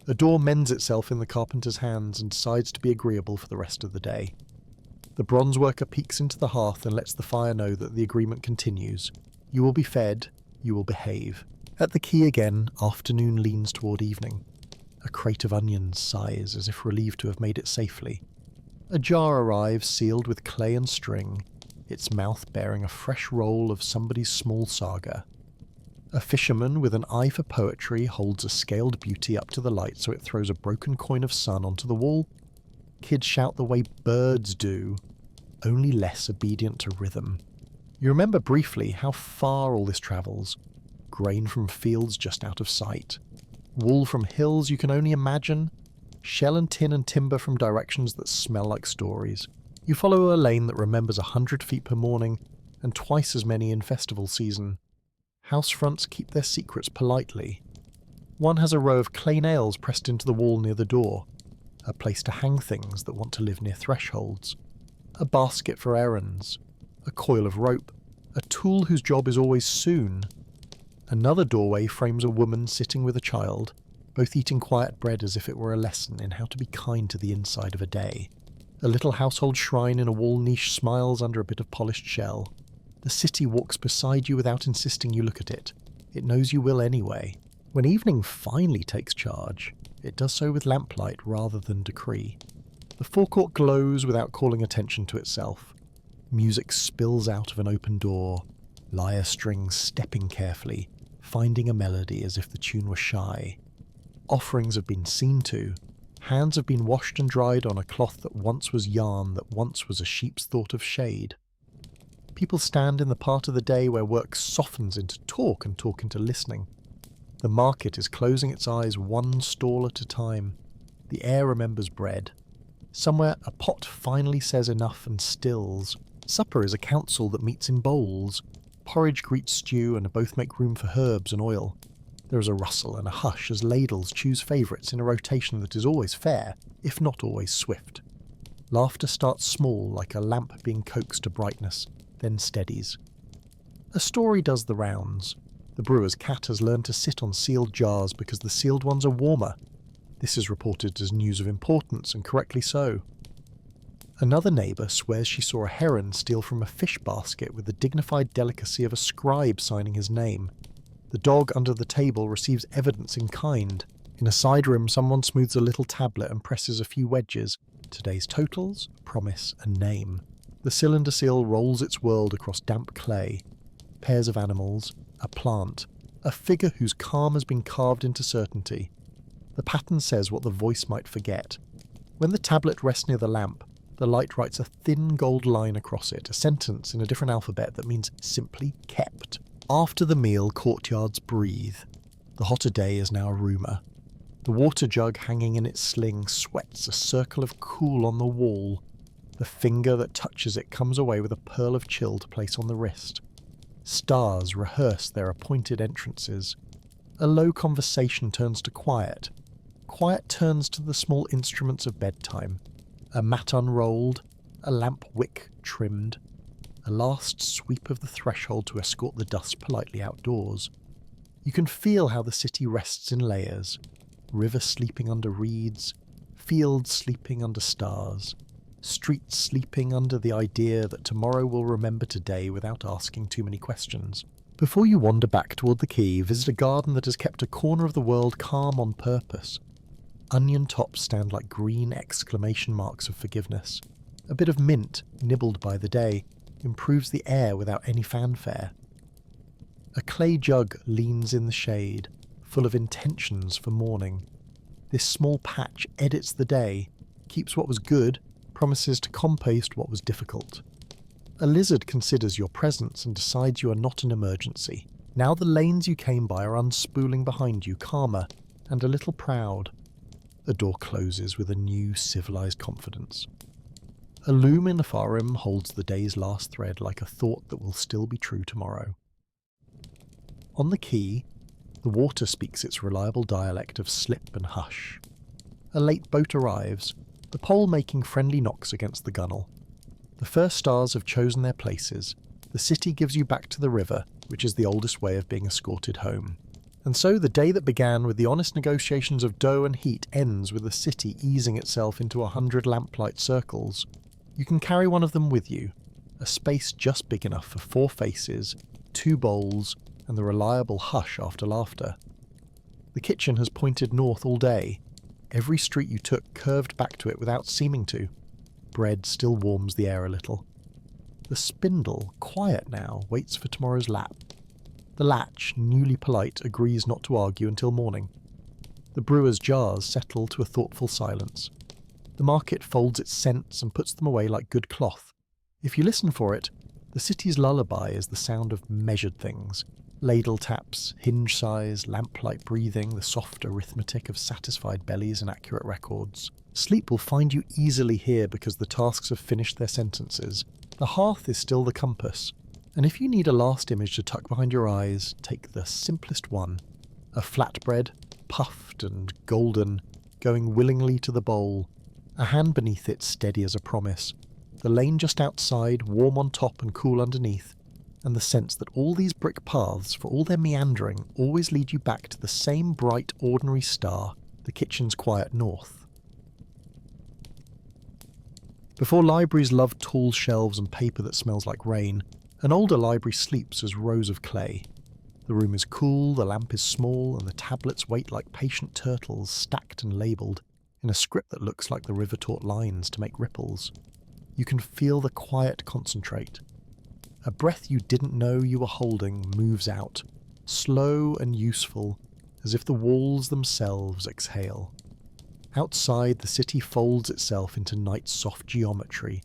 A door mends itself in the carpenter's hands and decides to be agreeable for the rest of the day. The bronze worker peeks into the hearth and lets the fire know that the agreement continues. You will be fed, you will behave. At the key again, afternoon leans toward evening. A crate of onions sighs as if relieved to have made it safely. A jar arrives sealed with clay and string, its mouth bearing a fresh roll of somebody's small saga. A fisherman with an eye for poetry holds a scaled beauty up to the light so it throws a broken coin of sun onto the wall. Kids shout the way birds do, only less obedient to rhythm. You remember briefly how far all this travels. Grain from fields just out of sight. Wool from hills you can only imagine. Shell and tin and timber from directions that smell like stories. You follow a lane that remembers 100 feet per morning and twice as many in festival season. House fronts keep their secrets politely. One has a row of clay nails pressed into the wall near the door, a place to hang things that want to live near thresholds, a basket for errands, a coil of rope, a tool whose job is always soon. Another doorway frames a woman sitting with a child, both eating quiet bread as if it were a lesson in how to be kind to the inside of a day. A little household shrine in a wall niche smiles under a bit of polished shell. The city walks beside you without insisting you look at it. It knows you will anyway. When evening finally takes charge, it does so with lamplight rather than decree. The forecourt glows without calling attention to itself. Music spills out of an open door, lyre strings stepping carefully, finding a melody as if the tune were shy. Offerings have been seen to. Hands have been washed and dried on a cloth that once was yarn, that once was a sheep's thought of shade. People stand in the part of the day where work softens into talk and talk into listening. The market is closing its eyes one stall at a time. The air remembers bread. Somewhere a pot finally says enough and stills. Supper is a council that meets in bowls. Porridge greets stew and both make room for herbs and oil. There is a rustle and a hush as ladles choose favourites in a rotation that is always fair, if not always swift. Laughter starts small, like a lamp being coaxed to brightness, then steadies. A story does the rounds. The brewer's cat has learned to sit on sealed jars because the sealed ones are warmer. This is reported as news of importance, and correctly so. Another neighbour swears she saw a heron steal from a fish basket with the dignified delicacy of a scribe signing his name. The dog under the table receives evidence in kind. In a side room, someone smooths a little tablet and presses a few wedges. Today's totals, promise, and name. The cylinder seal rolls its world across damp clay. Pairs of animals, a plant, a figure whose calm has been carved into certainty. The pattern says what the voice might forget. When the tablet rests near the lamp, the light writes a thin gold line across it, a sentence in a different alphabet that means simply kept. After the meal, courtyards breathe. The hotter day is now a rumour. The water jug hanging in its sling sweats a circle of cool on the wall. The finger that touches it comes away with a pearl of chill to place on the wrist. Stars rehearse their appointed entrances. A low conversation turns to quiet. Quiet turns to the small instruments of bedtime. A mat unrolled, a lamp wick trimmed, a last sweep of the threshold to escort the dust politely outdoors. You can feel how the city rests in layers. River sleeping under reeds, fields sleeping under stars, streets sleeping under the idea that tomorrow will remember today without asking too many questions. Before you wander back toward the quay, visit a garden that has kept a corner of the world calm on purpose. Onion tops stand like green exclamation marks of forgiveness. A bit of mint, nibbled by the day, improves the air without any fanfare. A clay jug leans in the shade, full of intentions for morning. This small patch edits the day, keeps what was good, promises to compost what was difficult. A lizard considers your presence and decides you are not an emergency. Now the lanes you came by are unspooling behind you, calmer and a little proud. The door closes with a new, civilized confidence. A loom in the far rim holds the day's last thread like a thought that will still be true tomorrow. On the quay, the water speaks its reliable dialect of slip and hush. A late boat arrives, the pole making friendly knocks against the gunwale. The first stars have chosen their places. The city gives you back to the river, which is the oldest way of being escorted home. And so the day that began with the honest negotiations of dough and heat ends with the city easing itself into 100 lamplight circles. You can carry one of them with you, a space just big enough for 4 faces, 2 bowls, and the reliable hush after laughter. The kitchen has pointed north all day. Every street you took curved back to it without seeming to. Bread still warms the air a little. The spindle, quiet now, waits for tomorrow's lap. The latch, newly polite, agrees not to argue until morning. The brewer's jars settle to a thoughtful silence. The market folds its scents and puts them away like good cloth. If you listen for it, the city's lullaby is the sound of measured things. Ladle taps, hinge sighs, lamplight breathing, the soft arithmetic of satisfied bellies and accurate records. Sleep will find you easily here because the tasks have finished their sentences. The hearth is still the compass. And if you need a last image to tuck behind your eyes, take the simplest one. A flatbread, puffed and golden, going willingly to the bowl. A hand beneath it steady as a promise. The lane just outside, warm on top and cool underneath. And the sense that all these brick paths, for all their meandering, always lead you back to the same bright, ordinary star, the kitchen's quiet north. Before libraries loved tall shelves and paper that smells like rain, an older library sleeps as rows of clay. The room is cool, the lamp is small, and the tablets wait like patient turtles, stacked and labelled, in a script that looks like the river-taught lines to make ripples. You can feel the quiet concentrate. A breath you didn't know you were holding moves out, slow and useful, as if the walls themselves exhale. Outside, the city folds itself into night's soft geometry,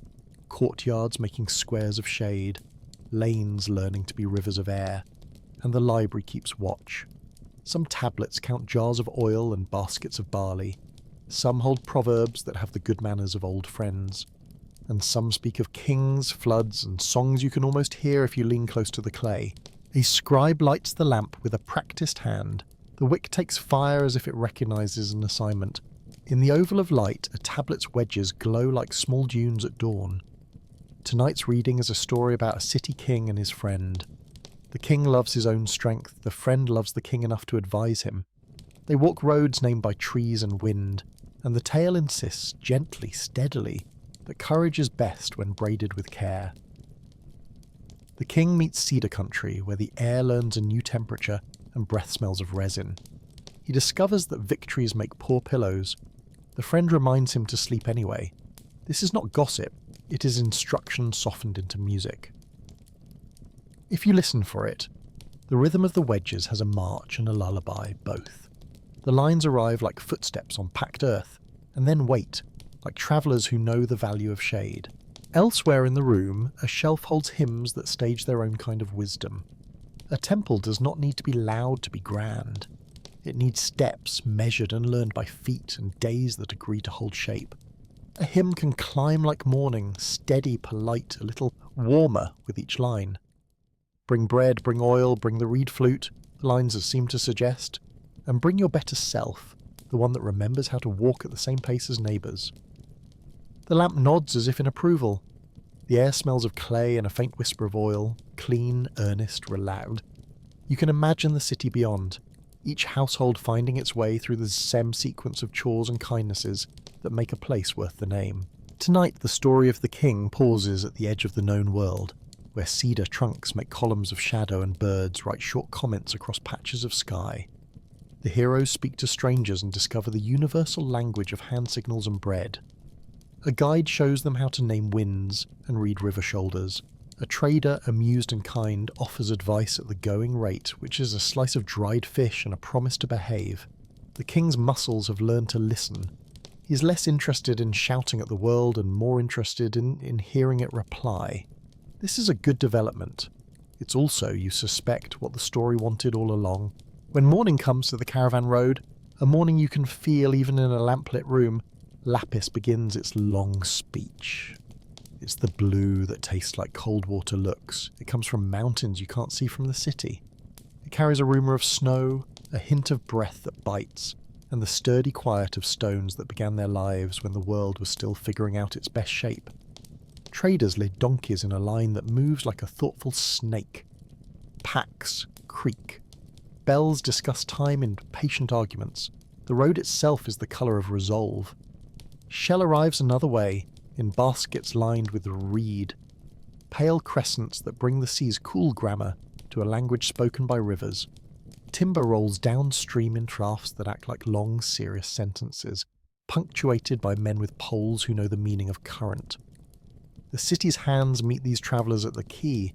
courtyards making squares of shade, lanes learning to be rivers of air, and the library keeps watch. Some tablets count jars of oil and baskets of barley. Some hold proverbs that have the good manners of old friends. And some speak of kings, floods, and songs you can almost hear if you lean close to the clay. A scribe lights the lamp with a practiced hand. The wick takes fire as if it recognizes an assignment. In the oval of light, a tablet's wedges glow like small dunes at dawn. Tonight's reading is a story about a city king and his friend. The king loves his own strength, the friend loves the king enough to advise him. They walk roads named by trees and wind, and the tale insists, gently, steadily, that courage is best when braided with care. The king meets cedar country, where the air learns a new temperature and breath smells of resin. He discovers that victories make poor pillows. The friend reminds him to sleep anyway. This is not gossip, it is instruction softened into music. If you listen for it, the rhythm of the wedges has a march and a lullaby, both. The lines arrive like footsteps on packed earth, and then wait, like travellers who know the value of shade. Elsewhere in the room, a shelf holds hymns that stage their own kind of wisdom. A temple does not need to be loud to be grand. It needs steps measured and learned by feet and days that agree to hold shape. A hymn can climb like morning, steady, polite, a little warmer with each line. Bring bread, bring oil, bring the reed flute. the lines seem to suggest, and bring your better self, the one that remembers how to walk at the same pace as neighbours. The lamp nods as if in approval. The air smells of clay and a faint whisper of oil, clean, earnest, loud. You can imagine the city beyond, each household finding its way through the Sem sequence of chores and kindnesses that make a place worth the name. Tonight the story of the king pauses at the edge of the known world, where cedar trunks make columns of shadow and birds write short comments across patches of sky. The heroes speak to strangers and discover the universal language of hand signals and bread. A guide shows them how to name winds and read river shoulders. A trader, amused and kind, offers advice at the going rate, which is a slice of dried fish and a promise to behave. The king's muscles have learned to listen. He is less interested in shouting at the world and more interested in hearing it reply. This is a good development. It's also, you suspect, what the story wanted all along. When morning comes to the caravan road, a morning you can feel even in a lamplit room, Lapis begins its long speech. It's the blue that tastes like cold water looks. It comes from mountains you can't see from the city. It carries a rumour of snow, a hint of breath that bites, and the sturdy quiet of stones that began their lives when the world was still figuring out its best shape. Traders lead donkeys in a line that moves like a thoughtful snake. Packs creak. Bells discuss time in patient arguments. The road itself is the colour of resolve. Shell arrives another way, in baskets lined with reed, pale crescents that bring the sea's cool grammar to a language spoken by rivers. Timber rolls downstream in drafts that act like long, serious sentences, punctuated by men with poles who know the meaning of current. The city's hands meet these travellers at the quay.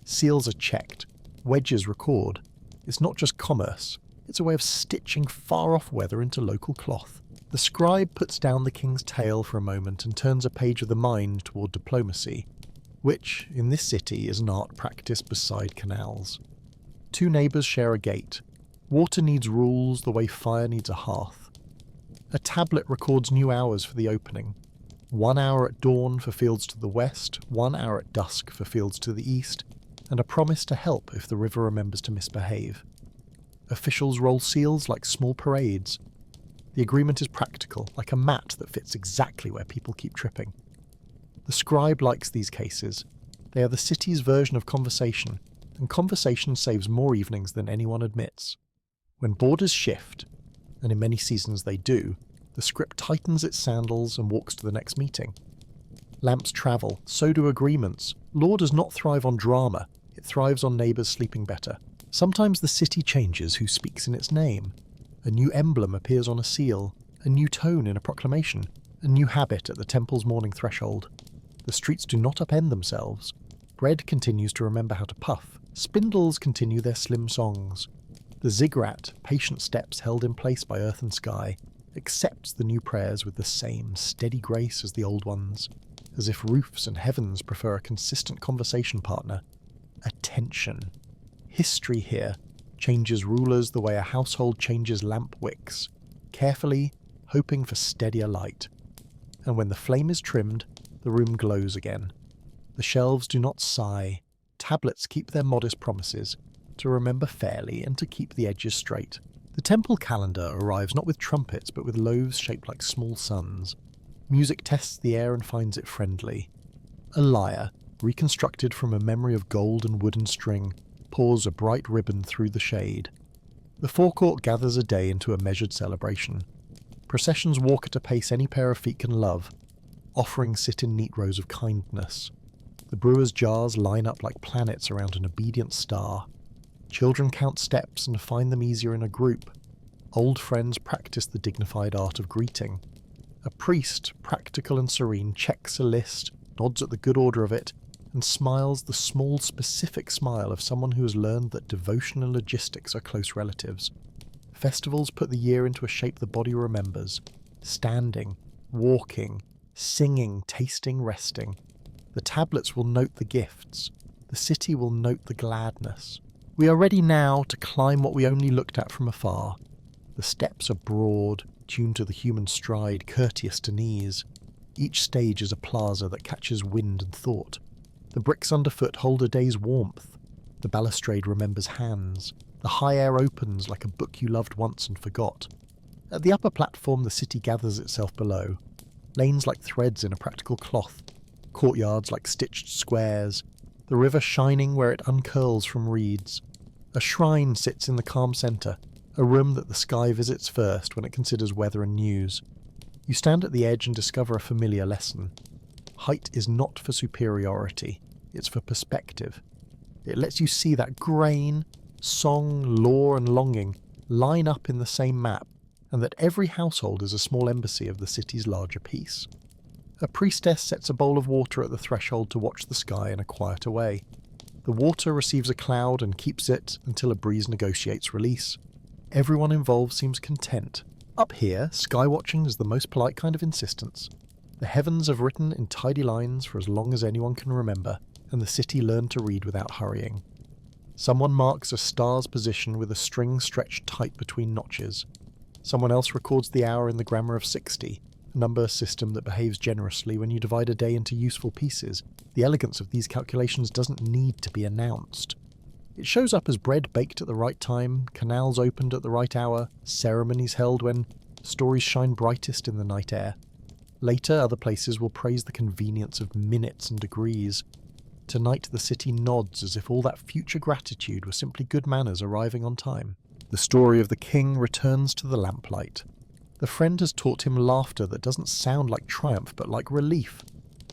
Seals are checked, wedges record. It's not just commerce, it's a way of stitching far-off weather into local cloth. The scribe puts down the king's tale for a moment and turns a page of the mind toward diplomacy, which, in this city, is an art practiced beside canals. Two neighbours share a gate. Water needs rules the way fire needs a hearth. A tablet records new hours for the opening. 1 hour at dawn for fields to the west, 1 hour at dusk for fields to the east, and a promise to help if the river remembers to misbehave. Officials roll seals like small parades. The agreement is practical, like a mat that fits exactly where people keep tripping. The scribe likes these cases. They are the city's version of conversation, and conversation saves more evenings than anyone admits. When borders shift, and in many seasons they do, the script tightens its sandals and walks to the next meeting. Lamps travel, so do agreements. Law does not thrive on drama, it thrives on neighbours sleeping better. Sometimes the city changes who speaks in its name. A new emblem appears on a seal, a new tone in a proclamation, a new habit at the temple's morning threshold. The streets do not upend themselves. Bread continues to remember how to puff. Spindles continue their slim songs. The ziggurat, patient steps held in place by earth and sky, accepts the new prayers with the same steady grace as the old ones, as if roofs and heavens prefer a consistent conversation partner. Attention. History here changes rulers the way a household changes lamp wicks, carefully, hoping for steadier light. And when the flame is trimmed, the room glows again. The shelves do not sigh. Tablets keep their modest promises, to remember fairly and to keep the edges straight. The temple calendar arrives not with trumpets but with loaves shaped like small suns. Music tests the air and finds it friendly. A lyre, reconstructed from a memory of gold and wooden string, pours a bright ribbon through the shade. The forecourt gathers a day into a measured celebration. Processions walk at a pace any pair of feet can love. Offerings sit in neat rows of kindness. The brewer's jars line up like planets around an obedient star. Children count steps and find them easier in a group. Old friends practice the dignified art of greeting. A priest, practical and serene, checks a list, nods at the good order of it, and smiles the small, specific smile of someone who has learned that devotion and logistics are close relatives. Festivals put the year into a shape the body remembers. Standing, walking, singing, tasting, resting. The tablets will note the gifts. The city will note the gladness. We are ready now to climb what we only looked at from afar. The steps are broad, tuned to the human stride, courteous to knees. Each stage is a plaza that catches wind and thought. The bricks underfoot hold a day's warmth. The balustrade remembers hands. The high air opens like a book you loved once and forgot. At the upper platform, the city gathers itself below. Lanes like threads in a practical cloth, courtyards like stitched squares, the river shining where it uncurls from reeds. A shrine sits in the calm centre, a room that the sky visits first when it considers weather and news. You stand at the edge and discover a familiar lesson. Height is not for superiority, it's for perspective. It lets you see that grain, song, lore and longing line up in the same map, and that every household is a small embassy of the city's larger piece. A priestess sets a bowl of water at the threshold to watch the sky in a quieter way. The water receives a cloud and keeps it until a breeze negotiates release. Everyone involved seems content. Up here, sky-watching is the most polite kind of insistence. The heavens have written in tidy lines for as long as anyone can remember, and the city learned to read without hurrying. Someone marks a star's position with a string stretched tight between notches. Someone else records the hour in the grammar of 60, a number system that behaves generously when you divide a day into useful pieces. The elegance of these calculations doesn't need to be announced. It shows up as bread baked at the right time, canals opened at the right hour, ceremonies held when stories shine brightest in the night air. Later, other places will praise the convenience of minutes and degrees. Tonight the city nods as if all that future gratitude were simply good manners arriving on time. The story of the king returns to the lamplight. The friend has taught him laughter that doesn't sound like triumph but like relief.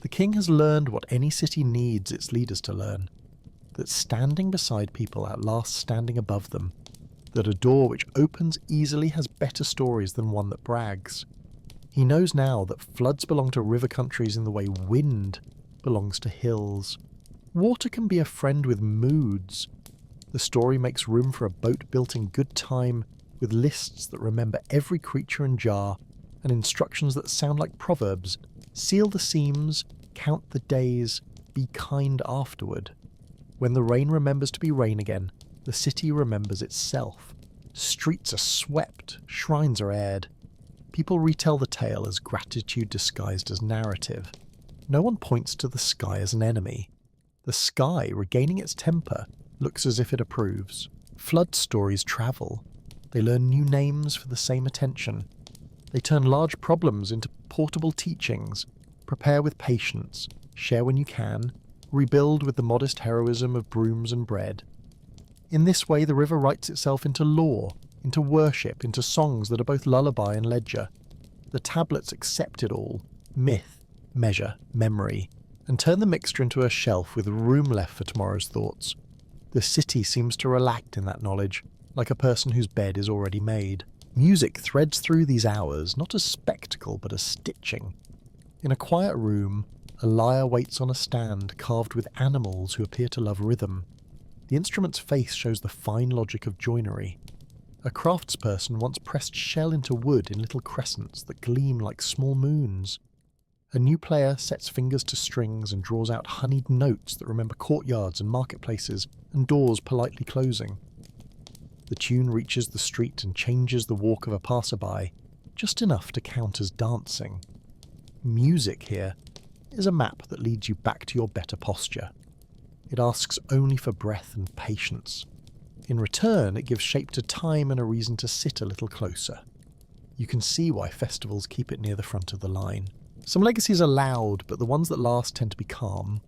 The king has learned what any city needs its leaders to learn. That standing beside people outlasts standing above them. That a door which opens easily has better stories than one that brags. He knows now that floods belong to river countries in the way wind belongs to hills. Water can be a friend with moods. The story makes room for a boat built in good time, with lists that remember every creature and jar, and instructions that sound like proverbs. Seal the seams, count the days, be kind afterward. When the rain remembers to be rain again, the city remembers itself. Streets are swept, shrines are aired. People retell the tale as gratitude disguised as narrative. No one points to the sky as an enemy. The sky, regaining its temper, looks as if it approves. Flood stories travel. They learn new names for the same attention. They turn large problems into portable teachings. Prepare with patience, share when you can, rebuild with the modest heroism of brooms and bread. In this way the river writes itself into lore, into worship, into songs that are both lullaby and ledger. The tablets accept it all, myth, measure, memory, and turn the mixture into a shelf with room left for tomorrow's thoughts. The city seems to relax in that knowledge, like a person whose bed is already made. Music threads through these hours, not as spectacle but as stitching. In a quiet room, a lyre waits on a stand carved with animals who appear to love rhythm. The instrument's face shows the fine logic of joinery. A craftsperson once pressed shell into wood in little crescents that gleam like small moons. A new player sets fingers to strings and draws out honeyed notes that remember courtyards and marketplaces and doors politely closing. The tune reaches the street and changes the walk of a passerby, just enough to count as dancing. Music here is a map that leads you back to your better posture. It asks only for breath and patience. In return, it gives shape to time and a reason to sit a little closer. You can see why festivals keep it near the front of the line. Some legacies are loud, but the ones that last tend to be calm.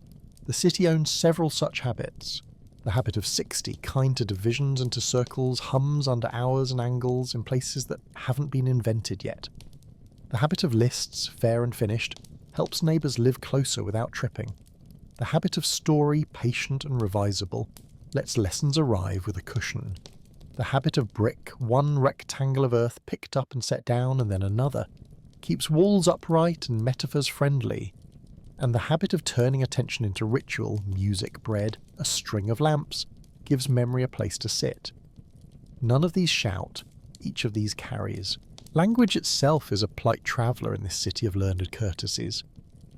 The city owns several such habits. The habit of 60, kind to divisions and to circles, hums under hours and angles in places that haven't been invented yet. The habit of lists, fair and finished, helps neighbours live closer without tripping. The habit of story, patient and revisable, lets lessons arrive with a cushion. The habit of brick, one rectangle of earth picked up and set down and then another, keeps walls upright and metaphors friendly. And the habit of turning attention into ritual, music, bread, a string of lamps, gives memory a place to sit. None of these shout, each of these carries. Language itself is a polite traveller in this city of learned courtesies.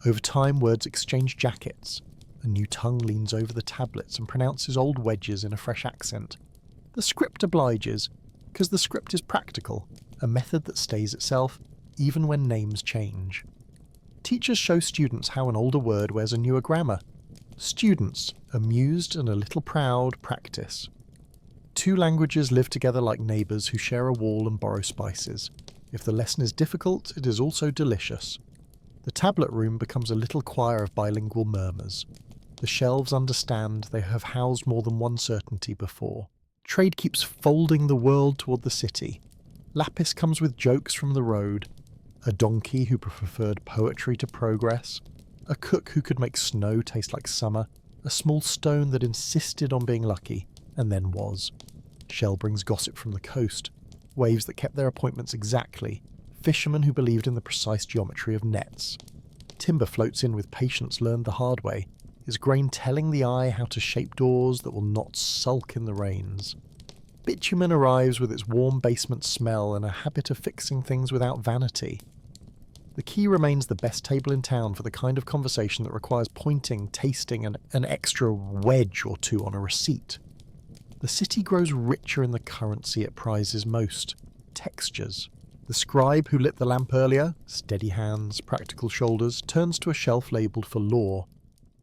Over time words exchange jackets. A new tongue leans over the tablets and pronounces old wedges in a fresh accent. The script obliges, because the script is practical, a method that stays itself, even when names change. Teachers show students how an older word wears a newer grammar. Students, amused and a little proud, practice. Two languages live together like neighbours who share a wall and borrow spices. If the lesson is difficult, it is also delicious. The tablet room becomes a little choir of bilingual murmurs. The shelves understand they have housed more than one certainty before. Trade keeps folding the world toward the city. Lapis comes with jokes from the road. A donkey who preferred poetry to progress. A cook who could make snow taste like summer. A small stone that insisted on being lucky, and then was. Shell brings gossip from the coast. Waves that kept their appointments exactly. Fishermen who believed in the precise geometry of nets. Timber floats in with patience learned the hard way. Is grain telling the eye how to shape doors that will not sulk in the rains? Bitumen arrives with its warm basement smell and a habit of fixing things without vanity. The key remains the best table in town for the kind of conversation that requires pointing, tasting, and an extra wedge or two on a receipt. The city grows richer in the currency it prizes most, textures. The scribe who lit the lamp earlier, steady hands, practical shoulders, turns to a shelf labelled for law.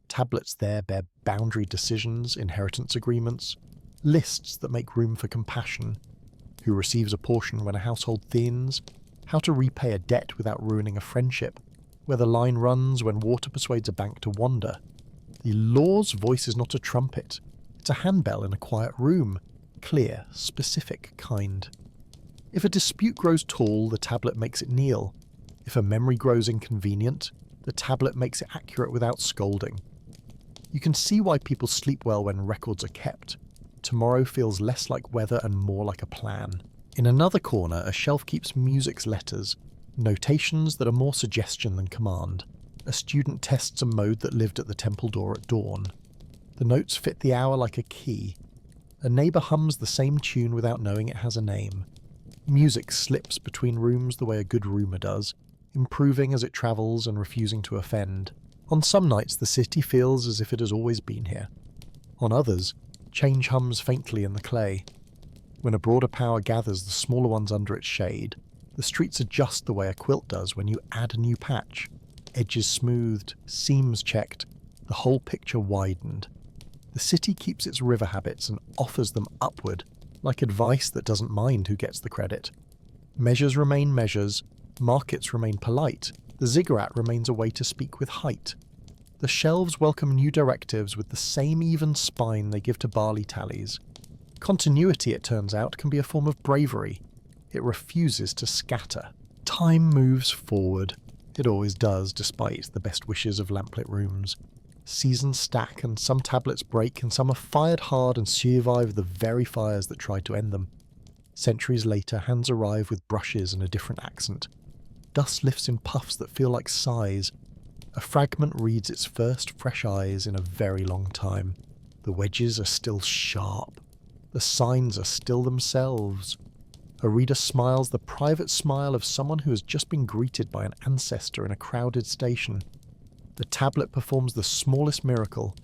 Tablets there bear boundary decisions, inheritance agreements, lists that make room for compassion. Who receives a portion when a household thins, how to repay a debt without ruining a friendship, where the line runs when water persuades a bank to wander. The law's voice is not a trumpet, it's a handbell in a quiet room, clear, specific kind. If a dispute grows tall, the tablet makes it kneel. If a memory grows inconvenient, the tablet makes it accurate without scolding. You can see why people sleep well when records are kept. Tomorrow feels less like weather and more like a plan. In another corner, a shelf keeps music's letters, notations that are more suggestion than command. A student tests a mode that lived at the temple door at dawn. The notes fit the hour like a key. A neighbour hums the same tune without knowing it has a name. Music slips between rooms the way a good rumour does, improving as it travels and refusing to offend. On some nights the city feels as if it has always been here. On others, change hums faintly in the clay. When a broader power gathers the smaller ones under its shade, the streets adjust the way a quilt does when you add a new patch. Edges smoothed, seams checked, the whole picture widened. The city keeps its river habits and offers them upward, like advice that doesn't mind who gets the credit. Measures remain measures, markets remain polite, the ziggurat remains a way to speak with height. The shelves welcome new directives with the same even spine they give to barley tallies. Continuity, it turns out, can be a form of bravery. It refuses to scatter. Time moves forward. It always does, despite the best wishes of lamplit rooms. Seasons stack, and some tablets break, and some are fired hard and survive the very fires that tried to end them. Centuries later, hands arrive with brushes and a different accent. Dust lifts in puffs that feel like sighs. A fragment reads its first fresh eyes in a very long time. The wedges are still sharp. The signs are still themselves. A reader smiles the private smile of someone who has just been greeted by an ancestor in a crowded station. The tablet performs the smallest miracle.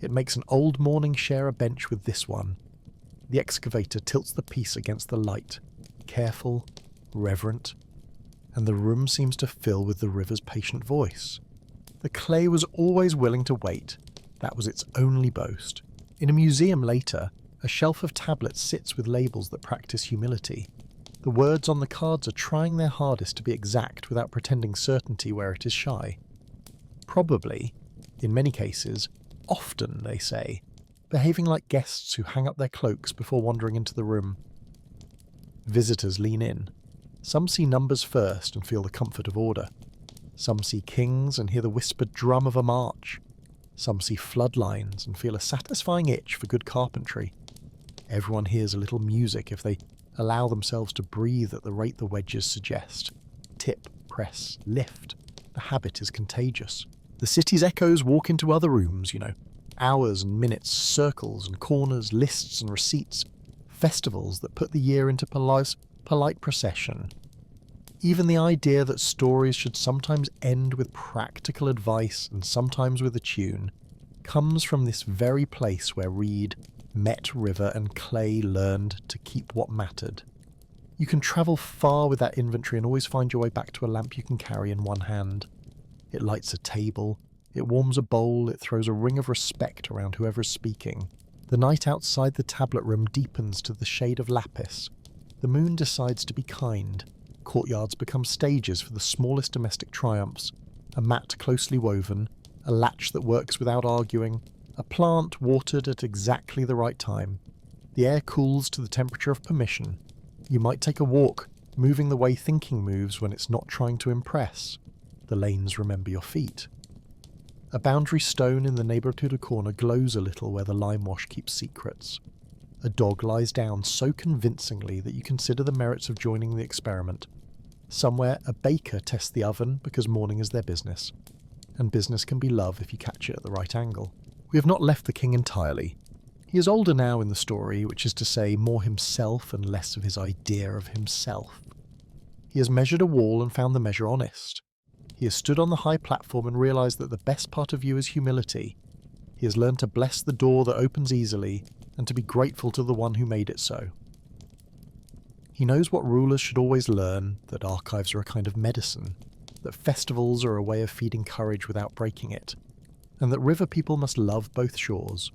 It makes an old morning share a bench with this one. The excavator tilts the piece against the light, careful, reverent, and the room seems to fill with the river's patient voice. The clay was always willing to wait. That was its only boast. In a museum later, a shelf of tablets sits with labels that practice humility. The words on the cards are trying their hardest to be exact without pretending certainty where it is shy. Probably, in many cases, often, they say, behaving like guests who hang up their cloaks before wandering into the room. Visitors lean in. Some see numbers first and feel the comfort of order. Some see kings and hear the whispered drum of a march. Some see floodlines and feel a satisfying itch for good carpentry. Everyone hears a little music if they allow themselves to breathe at the rate the wedges suggest. Tip, press, lift. The habit is contagious. The city's echoes walk into other rooms, hours and minutes, circles and corners, lists and receipts, festivals that put the year into polite procession. Even the idea that stories should sometimes end with practical advice and sometimes with a tune comes from this very place where reed met river and clay learned to keep what mattered. You can travel far with that inventory and always find your way back to a lamp you can carry in one hand. It lights a table, it warms a bowl, it throws a ring of respect around whoever is speaking. The night outside the tablet room deepens to the shade of lapis. The moon decides to be kind. Courtyards become stages for the smallest domestic triumphs. A mat closely woven, a latch that works without arguing, a plant watered at exactly the right time. The air cools to the temperature of permission. You might take a walk, moving the way thinking moves when it's not trying to impress. The lanes remember your feet. A boundary stone in the neighbourhood corner glows a little where the lime wash keeps secrets. A dog lies down so convincingly that you consider the merits of joining the experiment. Somewhere, a baker tests the oven because morning is their business. And business can be love if you catch it at the right angle. We have not left the king entirely. He is older now in the story, which is to say more himself and less of his idea of himself. He has measured a wall and found the measure honest. He has stood on the high platform and realised that the best part of you is humility. He has learned to bless the door that opens easily and to be grateful to the one who made it so. He knows what rulers should always learn, that archives are a kind of medicine, that festivals are a way of feeding courage without breaking it, and that river people must love both shores.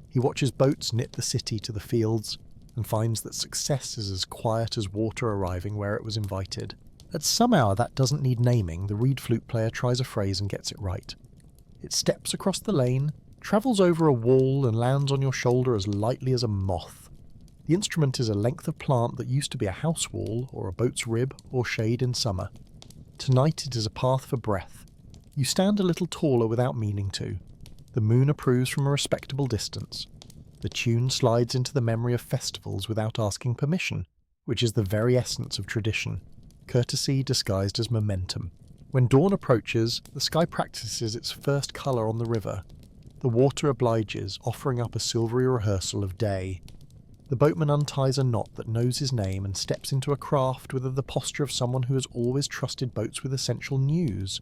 He watches boats knit the city to the fields and finds that success is as quiet as water arriving where it was invited. At some hour that doesn't need naming, the reed flute player tries a phrase and gets it right. It steps across the lane, travels over a wall and lands on your shoulder as lightly as a moth. The instrument is a length of plant that used to be a house wall or a boat's rib or shade in summer. Tonight it is a path for breath. You stand a little taller without meaning to. The moon approves from a respectable distance. The tune slides into the memory of festivals without asking permission, which is the very essence of tradition. Courtesy disguised as momentum. When dawn approaches, the sky practices its first colour on the river. The water obliges, offering up a silvery rehearsal of day. The boatman unties a knot that knows his name and steps into a craft with the posture of someone who has always trusted boats with essential news.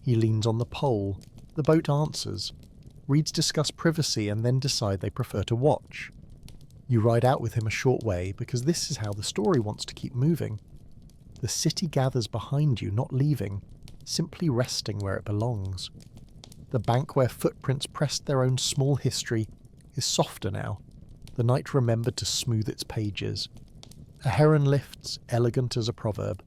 He leans on the pole. The boat answers. Reeds discuss privacy and then decide they prefer to watch. You ride out with him a short way because this is how the story wants to keep moving. The city gathers behind you, not leaving, simply resting where it belongs. The bank where footprints pressed their own small history is softer now. The night remembered to smooth its pages. A heron lifts, elegant as a proverb.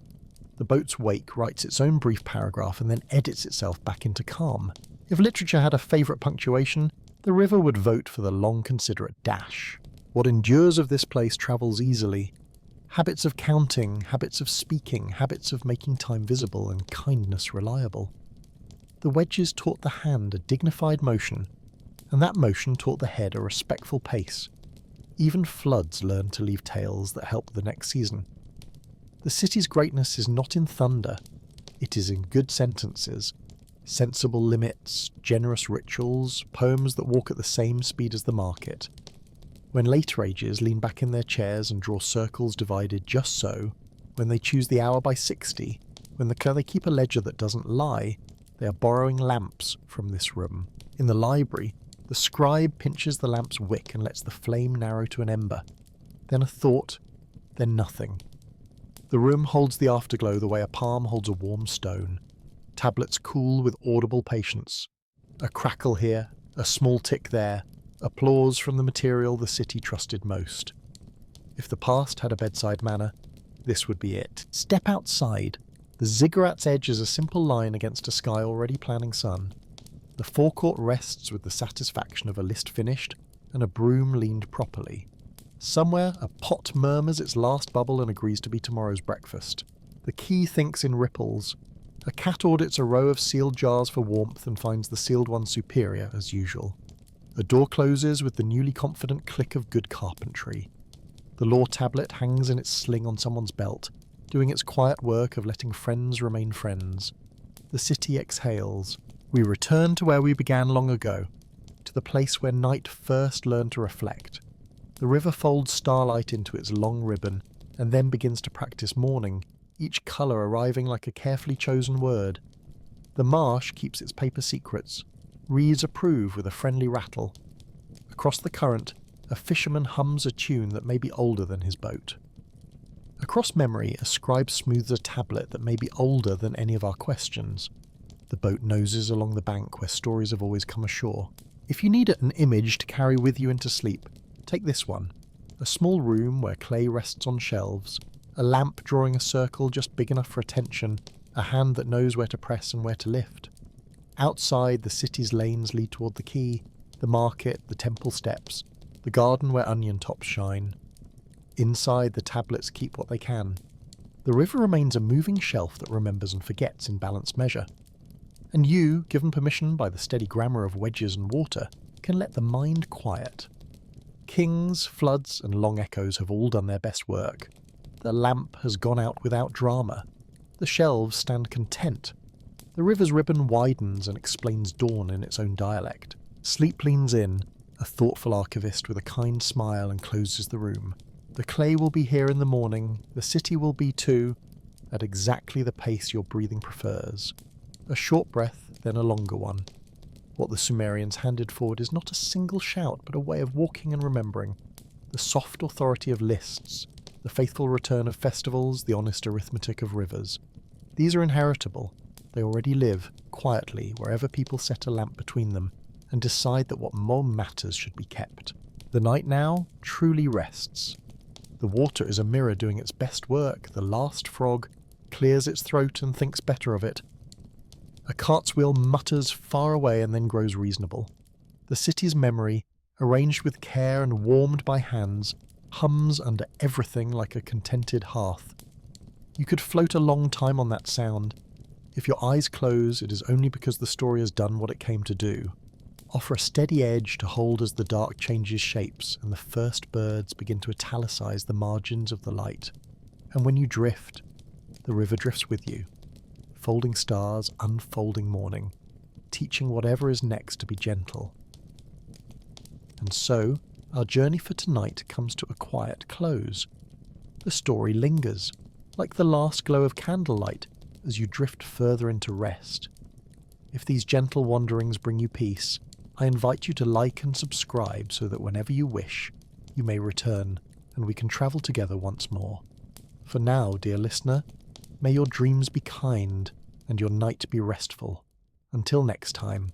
The boat's wake writes its own brief paragraph and then edits itself back into calm. If literature had a favourite punctuation, the river would vote for the long considerate dash. What endures of this place travels easily. Habits of counting, habits of speaking, habits of making time visible and kindness reliable. The wedges taught the hand a dignified motion, and that motion taught the head a respectful pace. Even floods learn to leave tales that help the next season. The city's greatness is not in thunder, it is in good sentences, sensible limits, generous rituals, poems that walk at the same speed as the market. When later ages lean back in their chairs and draw circles divided just so, when they choose the hour by 60, when they keep a ledger that doesn't lie, they are borrowing lamps from this room. In the library, the scribe pinches the lamp's wick and lets the flame narrow to an ember. Then a thought, then nothing. The room holds the afterglow the way a palm holds a warm stone. Tablets cool with audible patience. A crackle here, a small tick there, applause from the material the city trusted most. If the past had a bedside manner, this would be it. Step outside. The ziggurat's edge is a simple line against a sky already planning sun. The forecourt rests with the satisfaction of a list finished and a broom leaned properly. Somewhere a pot murmurs its last bubble and agrees to be tomorrow's breakfast. The key thinks in ripples. A cat audits a row of sealed jars for warmth and finds the sealed one superior as usual. A door closes with the newly confident click of good carpentry. The law tablet hangs in its sling on someone's belt, doing its quiet work of letting friends remain friends. The city exhales. We return to where we began long ago, to the place where night first learned to reflect. The river folds starlight into its long ribbon, and then begins to practice morning, each colour arriving like a carefully chosen word. The marsh keeps its paper secrets. Reeds approve with a friendly rattle. Across the current, a fisherman hums a tune that may be older than his boat. Across memory, a scribe smooths a tablet that may be older than any of our questions. The boat noses along the bank where stories have always come ashore. If you need an image to carry with you into sleep, take this one. A small room where clay rests on shelves, a lamp drawing a circle just big enough for attention, a hand that knows where to press and where to lift. Outside, the city's lanes lead toward the quay, the market, the temple steps, the garden where onion tops shine. Inside, the tablets keep what they can. The river remains a moving shelf that remembers and forgets in balanced measure. And you, given permission by the steady grammar of wedges and water, can let the mind quiet. Kings, floods, and long echoes have all done their best work. The lamp has gone out without drama. The shelves stand content. The river's ribbon widens and explains dawn in its own dialect. Sleep leans in, a thoughtful archivist with a kind smile, and closes the room. The clay will be here in the morning, the city will be too, at exactly the pace your breathing prefers. A short breath, then a longer one. What the Sumerians handed forward is not a single shout, but a way of walking and remembering. The soft authority of lists, the faithful return of festivals, the honest arithmetic of rivers. These are inheritable. They already live, quietly, wherever people set a lamp between them, and decide that what more matters should be kept. The night now truly rests. The water is a mirror doing its best work. The last frog clears its throat and thinks better of it. A cart's wheel mutters far away and then grows reasonable. The city's memory, arranged with care and warmed by hands, hums under everything like a contented hearth. You could float a long time on that sound. If your eyes close, it is only because the story has done what it came to do. Offer a steady edge to hold as the dark changes shapes and the first birds begin to italicize the margins of the light. And when you drift, the river drifts with you. Folding stars, unfolding morning, teaching whatever is next to be gentle. And so, our journey for tonight comes to a quiet close. The story lingers, like the last glow of candlelight, as you drift further into rest. If these gentle wanderings bring you peace, I invite you to like and subscribe so that whenever you wish, you may return and we can travel together once more. For now, dear listener, may your dreams be kind and your night be restful. Until next time.